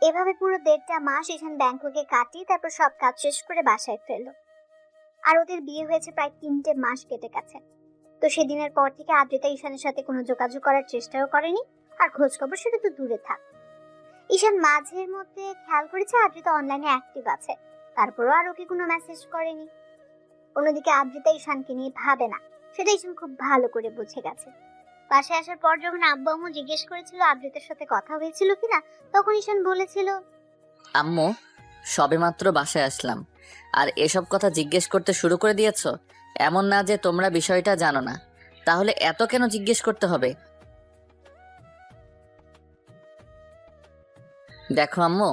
এভাবে পুরো 1.5 মাস ঈশান ব্যাংককে কাটিয়ে তারপর সব কাজ শেষ করে বাসায় ফেরল। আর ওদের বিয়ে হয়েছে প্রায় 3টে মাস কেটে গেছে। তো সেদিনের পর থেকে আদ্রিতা ঈশানের সাথে কোনো যোগাযোগ করার চেষ্টাও করেনি, আর খোঁজ খবর সেটা তো দূরে থাক। ঈশান মাঝের মধ্যে খেয়াল করেছে আদ্রিতা অনলাইনে অ্যাক্টিভ আছে, তারপরও আর ওকে কোনো মেসেজ করেনি। অন্যদিকে আদ্রিতা ঈশানকে নিয়ে ভাবে না, সেটা ঈশান খুব ভালো করে বুঝে গেছে। বাসায় আসার পর যখন আব্বু আম্মু জিজ্ঞেস করেছিল আদ্রিতার সাথে কথা হয়েছিল কিনা, তখন ঈশান বলেছিল, আম্মু সবেমাত্র বাসায় আসলাম আর এসব কথা জিজ্ঞেস করতে শুরু করে দিয়েছো। এমন না যে তোমরা বিষয়টা জানো না, তাহলে এত কেন জিজ্ঞেস করতে হবে? দেখো আম্মু,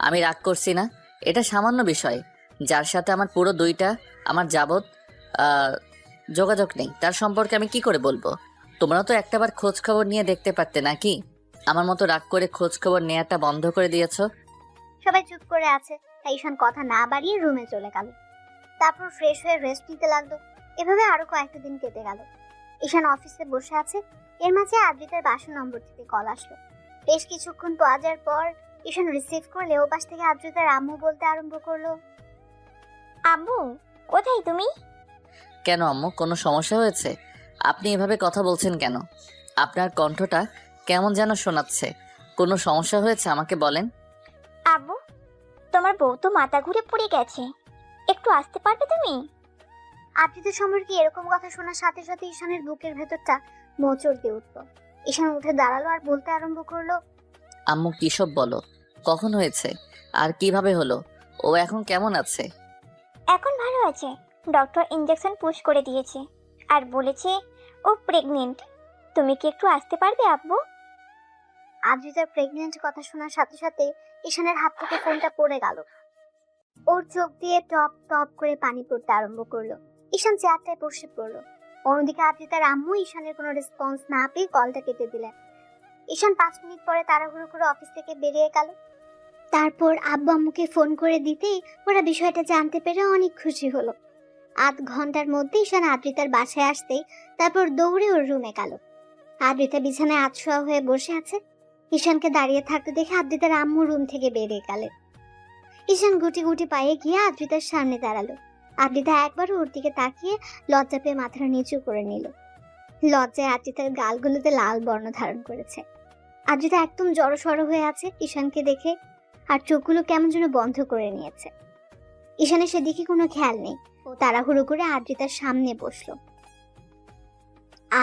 আমি রাগ করছি না, এটা সামান্য বিষয়। যার সাথে আমার পুরো 2টা আমার যাবত যোগাযোগ নেই, তার সম্পর্কে আমি কি করে বলবো? তোমরা তো একটাবার খোঁজ খবর নিয়ে দেখতে পারতে নাকি? আমার মতো রাগ করে খোঁজ খবর নেওয়াটা বন্ধ করে দিয়েছো। সবাই চুপ করে আছে, তাই ঈশান কথা না বাড়িয়ে রুমে চলে গেল। তারপর ফ্রেশ হয়ে রেস্ট নিতে লাগলো। এভাবে আরো কয়েকটা দিন কেটে গেল। ঈশান অফিসে বসে আছে, এর মাঝে আদ্রিতার বাসা নম্বর থেকে কল আসলো। বেশ কিছুক্ষণ যাওয়ার পর ঈশান রিসিভ করলে ও পাশ থেকে আদ্রিতার আম্মু বলতে আরম্ভ করলো, আব্বু কোথায় তুমি? কেন আম্মু, কোনো সমস্যা হয়েছে? আপনি এভাবে কথা বলছেন কেন? আপনার কণ্ঠটা কেমন যেন শোনাচ্ছে। কোনো সমস্যা হয়েছে আমাকে বলেন। আব্বু তোমার বউ তো মাথা ঘুরে পড়ে গেছে, একটু আসতে পারবে তুমি? আদ্রিতার সম্পর্কে এরকম কথা শোনার সাথে সাথে ঈশানের বুকের ভেতরটা মোচড় দিয়ে উঠল। ঈশান উঠে দাঁড়ালো আর বলতে আরম্ভ করলো, আম্মু কিসব বলো? কখন হয়েছে আর কিভাবে হলো? ও এখন কেমন আছে? এখন ভালো আছে, ডক্টর ইঞ্জেকশন পুশ করে দিয়েছে আর বলেছে ও প্রেগনেন্ট। তুমি কি একটু আসতে পারবে আব্বু? আদ্রিতার প্রেগনেন্ট কথা শোনার সাথে সাথে ঈশানের হাত থেকে ফোনটা পড়ে গেল। ওর চোখ দিয়ে টপ টপ করে পানি পড়তে আরম্ভ করলো। ঈশান চেয়ারটায় বসে পড়লো। অন্যদিকে আদ্রিতার আম্মু ঈশানের কোনো রেসপন্স না পেয়ে কলটা কেটে দিলেন। ঈশান 5 মিনিট পরে তাড়াহুড়ো করে অফিস থেকে বেরিয়ে গেল। তারপর আব্বু আম্মুকে ফোন করে দিতেই ওরা বিষয়টা জানতে পেরে অনেক খুশি হলো। আধ ঘন্টার মধ্যে ঈশান আদ্রিতার বাসায় আসতেই তারপর দৌড়ে ওর রুমে গেল। আদ্রিতা বিছানায় আধশোয়া হয়ে বসে আছে। ঈশানকে দাঁড়িয়ে থাকতে দেখে আদ্রিতার আম্মু রুম থেকে বেরিয়ে গেলেন। ঈশান গুটি গুটি পায়ে গিয়ে আদ্রিতার সামনে দাঁড়ালো। আদ্রিতা একবারও ওর দিকে তাকিয়ে লজ্জা পেয়ে মাথাটা নিচু করে নিল। লজ্জায় আদ্রিতার গালগুলোতে লাল বর্ণ ধারণ করেছে। আদ্রিতা একদম জড়সড় হয়ে আছে ঈশানকে দেখে, আর চোখগুলো কেমন যেন বন্ধ করে নিয়েছে। ঈশানের সেদিকে কোনো খেয়াল নেই, ও তাড়াহুড়ো করে আদ্রিতার সামনে বসলো।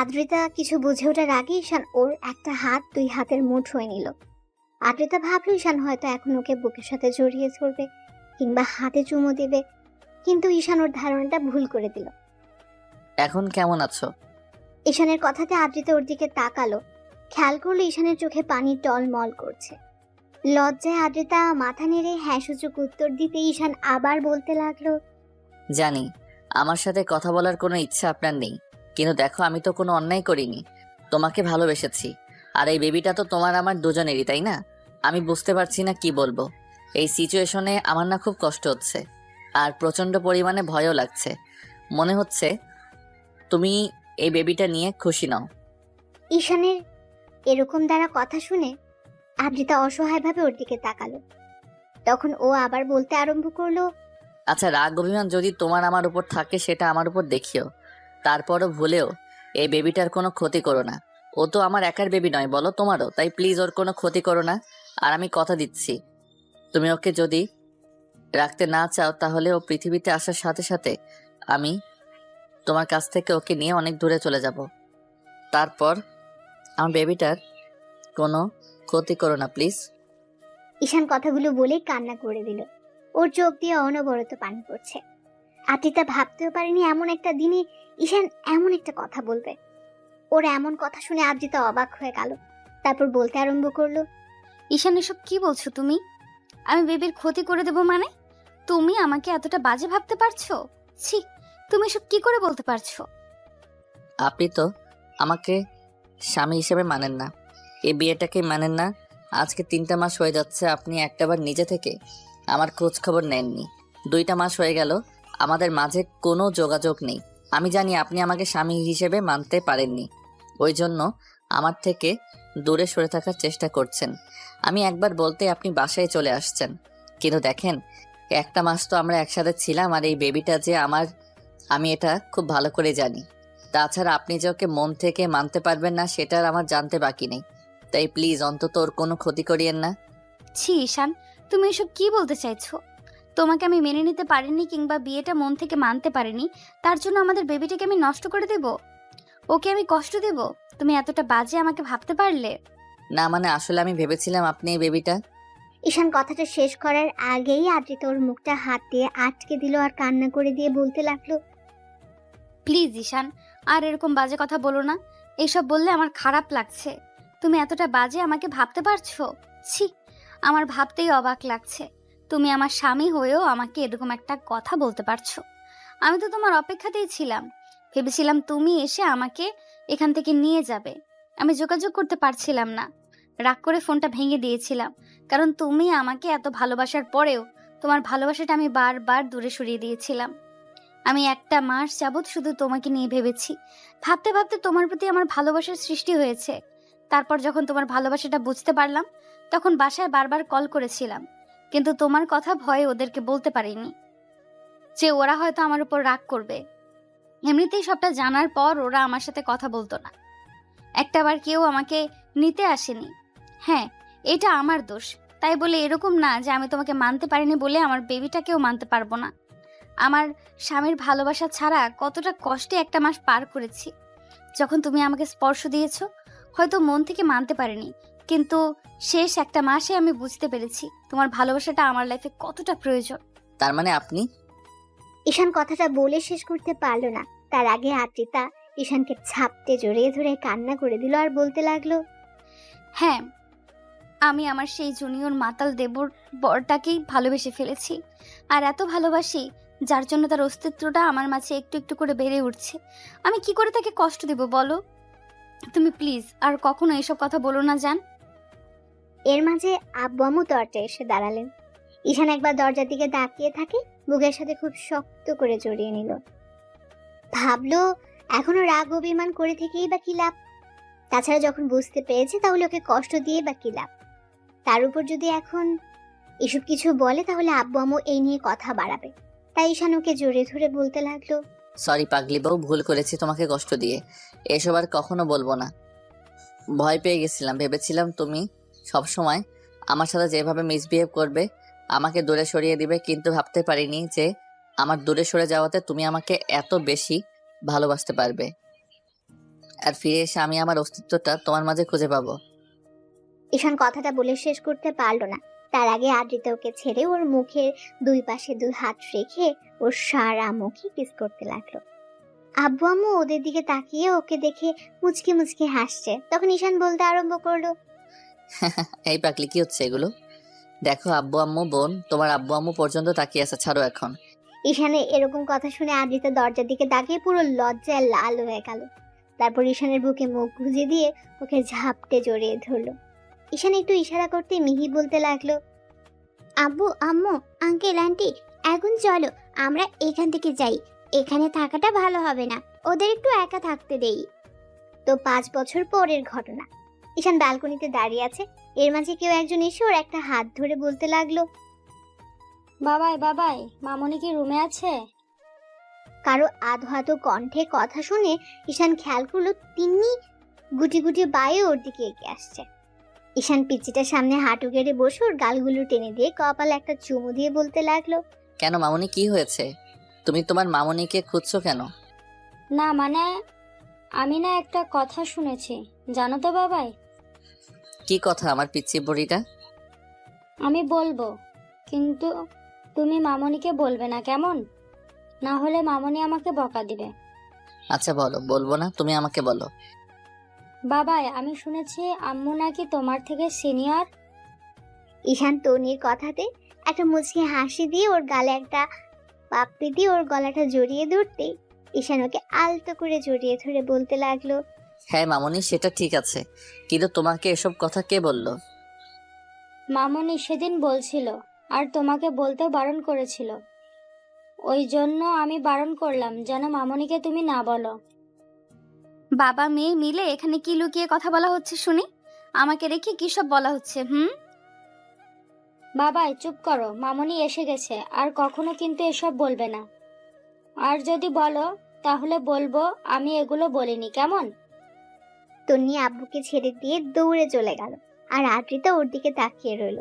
আদ্রিতা কিছু বুঝে ওঠার আগে ঈশান ওর একটা হাত 2 হাতের মুঠোয় নিল। আদ্রিতা ভাবলো ঈশান হয়তো এখন ওকে বুকের সাথে জড়িয়ে ধরবে কিংবা হাতে চুমু দেবে, কিন্তু ঈশান ওর ধারণাটা ভুল করে দিল। এখন কেমন আছো? ঈশানের কথাতে আদ্রিতা ওর দিকে তাকালো। খেয়াল করলো ঈশানের চোখে পানি টলমল করছে। লজ্জায় আদ্রিতা মাথা নেড়ে হ্যাঁ সূচক উত্তর দিতে ঈশান আবার বলতে লাগলো, জানি আমার সাথে কথা বলার কোনো ইচ্ছা আপনার নেই, কিন্তু দেখো আমি তো কোনো অন্যায় করিনি। তোমাকে ভালোবেসেছি, আর এই বেবিটা তো তোমার আমার দুজনেরই, তাই না? আমি বুঝতে পারছি না কি বলবো। এই সিচুয়েশনে আমার না খুব কষ্ট হচ্ছে, আর প্রচণ্ড পরিমাণে ভয়ও লাগছে। মনে হচ্ছে তুমি এই বেবিটা নিয়ে খুশি নাও। ঈশানের এরকম দ্বারা কথা শুনে আদ্রিতা অসহায়ভাবে ওর দিকে তাকালো। তখন ও আবার বলতে আরম্ভ করলো, আচ্ছা, রাগ অভিমান যদি তোমার আমার উপর থাকে সেটা আমার উপর দেখিও, তারপরও ভুলেও এই বেবিটার কোনো ক্ষতি করো না। ও তো আমার একার বেবি নয়, বলো তোমারও, তাই প্লিজ ওর কোনো ক্ষতি করো না। আর আমি কথা দিচ্ছি, তুমি ওকে যদি রাখতে না চাও তাহলে ও পৃথিবীতে আসার সাথে সাথে আমি তোমার কাছ থেকে ওকে নিয়ে অনেক দূরে চলে যাব। তারপর আমার বেবিটার কোনো ক্ষতি করো না প্লিজ। ঈশান কথাগুলো বলে কান্না করে দিল। ওর চোখ দিয়ে অনবরত পানি পড়ছে। আদ্রিতা ভাবতেও পারেনি এমন একটা দিনে ঈশান এমন একটা কথা বলবে। ওর এমন কথা শুনে আদ্রিতা অবাক হয়ে গেল। তারপর বলতে আরম্ভ করলো, ঈশান এসব কি বলছো তুমি? আমি বেবির ক্ষতি করে দেবো মানে? তুমি আমাকে এতটা বাজে ভাবতে পারছো? ছি, তুমি এসব কি করে বলতে পারছো? আপনি তো আমাকে স্বামী হিসেবে মানেন না, এই বিয়েটাকে মানেন না। আজকে 3টা মাস হয়ে যাচ্ছে আপনি একটাবার নিজে থেকে আমার খোঁজ খবর নেননি। 2টা মাস হয়ে গেল আমাদের মাঝে কোনো যোগাযোগ নেই। আমি জানি আপনি আমাকে স্বামী হিসেবে মানতে পারেননি, ওই জন্য আমার থেকে দূরে সরে থাকার চেষ্টা করছেন। আমি একবার বলতে আপনি বাসায় চলে আসছেন, কিন্তু দেখেন 1টা মাস তো আমরা একসাথে ছিলাম, আর এই বেবিটা যে আমার, আমি এটা খুব ভালো করে জানি। তাছাড়া আপনি যে ওকে মন থেকে মানতে পারবেন না সেটার আমার জানতে বাকি নেই। তাই প্লিজ অন্তত ওর কোনো ক্ষতি করিয়েন না। ছি ঈশান, তুমি এসব কি বলতে চাইছো? তোমাকে আমি মেনে নিতে পারিনি কিংবা বিয়েটা মন থেকে মানতে পারিনি, তার জন্য আমাদের বেবিটাকে আমি নষ্ট করে দেব? ওকে আমি কষ্ট দেব? তুমি এতটা বাজে আমাকে ভাবতে পারলে? না মানে আসলে আমি ভেবেছিলাম আপনি এই বেবিটা। ঈশান কথাটা শেষ করার আগেই আদ্রিতা ওর মুখটা হাত দিয়ে আটকে দিল আর কান্না করে দিয়ে বলতে লাগলো, প্লিজ ঈশান, আর এরকম বাজে কথা বলো না। এইসব বললে আমার খারাপ লাগছে। তুমি এতটা বাজে আমাকে ভাবতে পারছো? ছি, আমার ভাবতেই অবাক লাগছে। তুমি আমার স্বামী হয়েও আমাকে এরকম একটা কথা বলতে পারছো? আমি তো তোমার অপেক্ষাতেই ছিলাম। ভেবেছিলাম তুমি এসে আমাকে এখান থেকে নিয়ে যাবে। আমি যোগাযোগ করতে পারছিলাম না, রাগ করে ফোনটা ভেঙে দিয়েছিলাম। কারণ তুমি আমাকে এত ভালোবাসার পরেও তোমার ভালোবাসাটা আমি বারবার দূরে সরিয়ে দিয়েছিলাম। আমি 1টা মাস যাবৎ শুধু তোমাকে নিয়ে ভেবেছি। ভাবতে ভাবতে তোমার প্রতি আমার ভালোবাসার সৃষ্টি হয়েছে। তারপর যখন তোমার ভালোবাসাটা বুঝতে পারলাম, তখন বাসায় বারবার কল করেছিলাম, কিন্তু তোমার কথা ভয়ে ওদেরকে বলতে পারিনি যে ওরা হয়তো আমার উপর রাগ করবে। এমনিতেই সবটা জানার পর ওরা আমার সাথে কথা বলতো না। একটাবার কেউ আমাকে নিতে আসেনি। হ্যাঁ, এটা আমার দোষ। তাই বলে এরকম না যে আমি তোমাকে মানতে পারিনি বলে আমার বেবিটাকেও মানতে পারবো না। আমার স্বামীর ভালোবাসা ছাড়া কতটা কষ্টে 1টা মাস পার করেছি। যখন তুমি আমাকে স্পর্শ দিয়েছো, হয়তো মন থেকে মানতে পারিনি, কিন্তু শেষ 1টা মাসে আমি বুঝতে পেরেছি তোমার ভালোবাসাটা আমার লাইফে কতটা প্রয়োজন। তার মানে আপনি? ঈশান কথাটা বলে শেষ করতে পারলো না। তার আগে আদ্রিতা ঈশানকে ঝাপটে জড়িয়ে ধরে কান্না করে দিল আর বলতে লাগলো, হ্যাঁ, আমি আমার সেই জুনিয়র মাতাল দেবর বরটাকেই ভালোবেসে ফেলেছি। আর এত ভালোবাসি যার জন্য তার অস্তিত্বটা আমার মাঝে একটু একটু করে বেড়ে উঠছে। আমি কি করে তাকে কষ্ট দেব বলো? তুমি প্লিজ আর কখনো এসব কথা বলো না জান। এর মাঝে আব্বু আম্মু দরজায় এসে দাঁড়ালেন। ঈশান একবার দরজার দিকে তাকিয়ে থাকে, বুকের সাথে খুব শক্ত করে জড়িয়ে নিল। ভাবলো এখনো রাগ অভিমান করে থেকেই বা কি লাভ? তাছাড়া যখন বুঝতে পেরেছে তাহলে ওকে কষ্ট দিয়ে বা কি লাভ? তার উপর যদি এখন এসব কিছু বলে তাহলে আব্বু আম্মু এই নিয়ে কথা বাড়াবে। তাই ঈশান ওকে জড়িয়ে ধরে বলতে লাগলো, সরি পাগলি বউ, ভুল করেছি তোমাকে কষ্ট দিয়ে। এসব আর কখনো বলবো না। ভয় পেয়ে গেছিলাম, ভেবেছিলাম তুমি সবসময় আমার সাথে যেভাবে মিসবিহেভ করবে আমাকে দূরে সরিয়ে দিবে, কিন্তু ভাবতে পারিনি যে আমার দূরে সরে যাওয়াতে তুমি আমাকে এত বেশি ভালোবাসতে পারবে, আর ফিরে এসে আমি আমার অস্তিত্বটা তোমার মাঝে খুঁজে পাবো। ঈশান কথাটা বলে শেষ করতে পারলো না। তার আগে আদ্রিতা ওকে ছেড়ে ওর মুখের 2 পাশে 2 হাত রেখে ওর সারা মুখে কিস করতে লাগলো। আব্বু আম্মু ওদের দিকে তাকিয়ে ওকে দেখে মুচকি মুচকি হাসছে। তখন ঈশান বলতে আরম্ভ করলো, এই পাগলি কি হচ্ছে এগুলো? দেখো আব্বু আম্মু, বোন, তোমার আব্বু আম্মু পর্যন্ত তাকিয়ে আছে, ছাড়ো এখন। ঈশানের এরকম কথা শুনে আদ্রিতা দরজার দিকে তাকিয়ে পুরো লজ্জায় লাল হয়ে গেল। তারপর ঈশানের বুকে মুখ গুজে দিয়ে ওকে ঝাপটে জড়িয়ে ধরলো। ঈশান একটু ইশারা করতে মিহি বলতে লাগলো, আব্বু আম্মু আঙ্কেল আন্টি এখন চলো আমরা এখান থেকে যাই। এখানে থাকাটা ভালো হবে না, ওদের একটু একা থাকতে দেই। তো 5 বছর পরের ঘটনা। ঈশান ব্যালকনিতে দাঁড়িয়ে আছে। এর মাঝে কেউ একজন এসে ওর একটা হাত ধরে বলতে লাগলো, বাবাই বাবাই, মামনি কি রুমে আছে? কারো আধো আধো কণ্ঠে কথা শুনে ঈশান খেয়াল করলো তিনি গুটি গুটি বায়ে ওর দিকে এগিয়ে আসছে। ঈশান পিচ্চিটার সামনে হাঁটু গেড়ে বসে ওর গালগুলো টেনে দিয়ে কপালে একটা চুমু দিয়ে বলতে লাগলো, কেন মামুনি, কি হয়েছে? তুমি তোমার মামুনিকে খুঁজছো কেন? না মানে আমি না একটা কথা শুনেছি, জানো তো বাবাই। কি কথা আমার পিচ্ছি বুড়িটা? আমি বলবো, কিন্তু তুমি মামনিকে বলবে না, কেমন? না হলে মামনি আমাকে বকা দিবে। আচ্ছা বলো। বলবো না, তুমি আমাকে বলো। বাবাই, আমি শুনেছি আম্মু নাকি তোমার থেকে সিনিয়র। ঈশান তন্নির কথাতে একটা মুচকি হাসি দিয়ে ওর গালে একটা পাপড়ি দিয়ে ওর গলাটা জড়িয়ে ধরতে ঈশান ওকে আলতো করে জড়িয়ে ধরে বলতে লাগলো, হ্যাঁ মামনি, সেটা ঠিক আছে, কিন্তু তোমাকে এসব কথা কে বললো? মামুনি সেদিন বলছিল, আর তোমাকে বলতেও বারণ করেছিল। ওই জন্য আমি বারণ করলাম যেন মামুনিকে তুমি না বলো। বাবা মেয়ে মিলে এখানে কি লুকিয়ে কথা বলা হচ্ছে শুনি? আমাকে রেখে কি সব বলা হচ্ছে? বাবাই চুপ করো, মামুনি এসে গেছে, আর কখনো কিন্তু এসব বলবে না। আর যদি বলো তাহলে বলবো আমি এগুলো বলিনি, কেমন? তন্নি আব্বুকে ছেড়ে দিয়ে দৌড়ে চলে গেল, আর আদ্রিতা ওর দিকে তাকিয়ে রইল।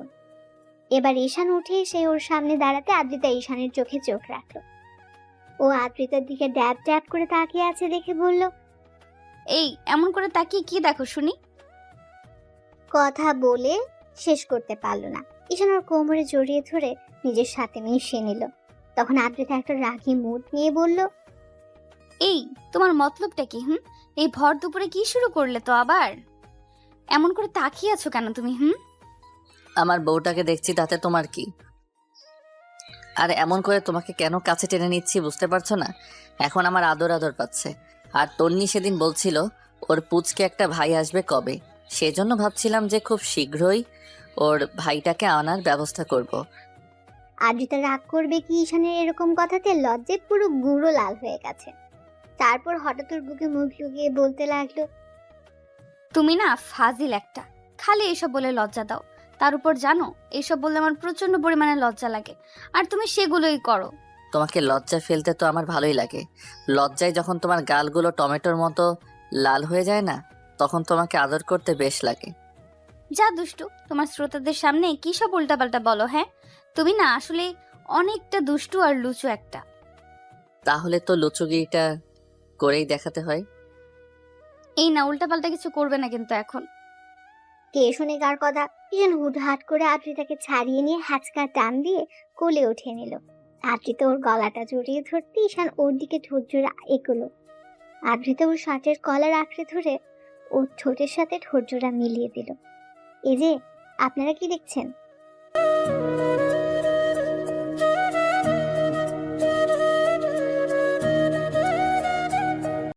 এবার ঈশান উঠে এসে ওর সামনে দাঁড়াতে আদ্রিতা ঈশানের চোখে চোখ রাখলো। ও আদ্রিতার দিকে ড্যাব ড্যাব করে তাকিয়ে আছে দেখে বলল, এই এমন করে তাকিয়ে কি দেখো শুনি? কথা বলে শেষ করতে পারলো না। ঈশান ওর কোমরে জড়িয়ে ধরে নিজের সাথে মিশিয়ে নিল। তখন আদ্রিতা একটা রাগী মুড নিয়ে বলল, এই তোমার মতলবটা কি? এই ভর দুপুরে কি শুরু করলে তো আবার? এমন করে তাকিয়ে আছো কেন তুমি? আমার বউটাকে দেখছি, তাতে তোমার কি? আর এমন করে তোমাকে কেন কাছে টেনে নিচ্ছি বুঝতে পারছো না? এখন আমার আদর আদর পাচ্ছে। আর তন্নি সেদিন বলছিল ওর পুচকে একটা ভাই আসবে কবে, সেজন্য ভাবছিলাম যে খুব শীঘ্রই ওর ভাইটাকে আনার ব্যবস্থা করব। আদ্রিতা রাগ করবে কি ঈশানের এরকম কথাতে লজ্জায় পুরো গুঁড়ো লাল হয়ে গেছে। তারপর হঠাৎ ওর বুকে মুখ লুকিয়ে বলতে লাগলো, তুমি না ফাজিল একটা, খালি এসব বলে লজ্জা দাও। তার উপর জানো, এইসব বললে আমার প্রচন্ড পরিমাণে লজ্জা লাগে, আর তুমি সেগুলোই করো। তোমাকে লজ্জা ফেলতে তো আমার ভালোই লাগে। লজ্জায় যখন তোমার গালগুলো টমেটোর মতো লাল হয়ে যায় না, তখন তোমাকে আদর করতে বেশ লাগে। যা দুষ্টু, তোমার শ্রোতাদের সামনে কি সব উল্টাপাল্টা বলো? হ্যাঁ, তুমি না আসলে অনেকটা দুষ্টু আর লুচু একটা। তাহলে তো লুচুগিরিটা করেই দেখাতে হয়। এই না, উল্টাপাল্টা কিছু করবে না কিন্তু এখন। কে শুনে কার কথা? ঈশান হুটহাট করে আদ্রিতাকে ছাড়িয়ে নিয়ে হ্যাচকা টান দিয়ে কোলে উঠিয়ে নিল। আদ্রিতা ওর গলাটা জড়িয়ে ধরতে ঈশান ওর দিকে ঠোঁট জোড়া এগোলো। আদ্রিতা ওর শার্টের কলার আঁকড়ে ধরে ওর ঠোঁটের সাথে ঠোঁট জোড়া মিলিয়ে দিল। এই যে, আপনারা কি দেখছেন?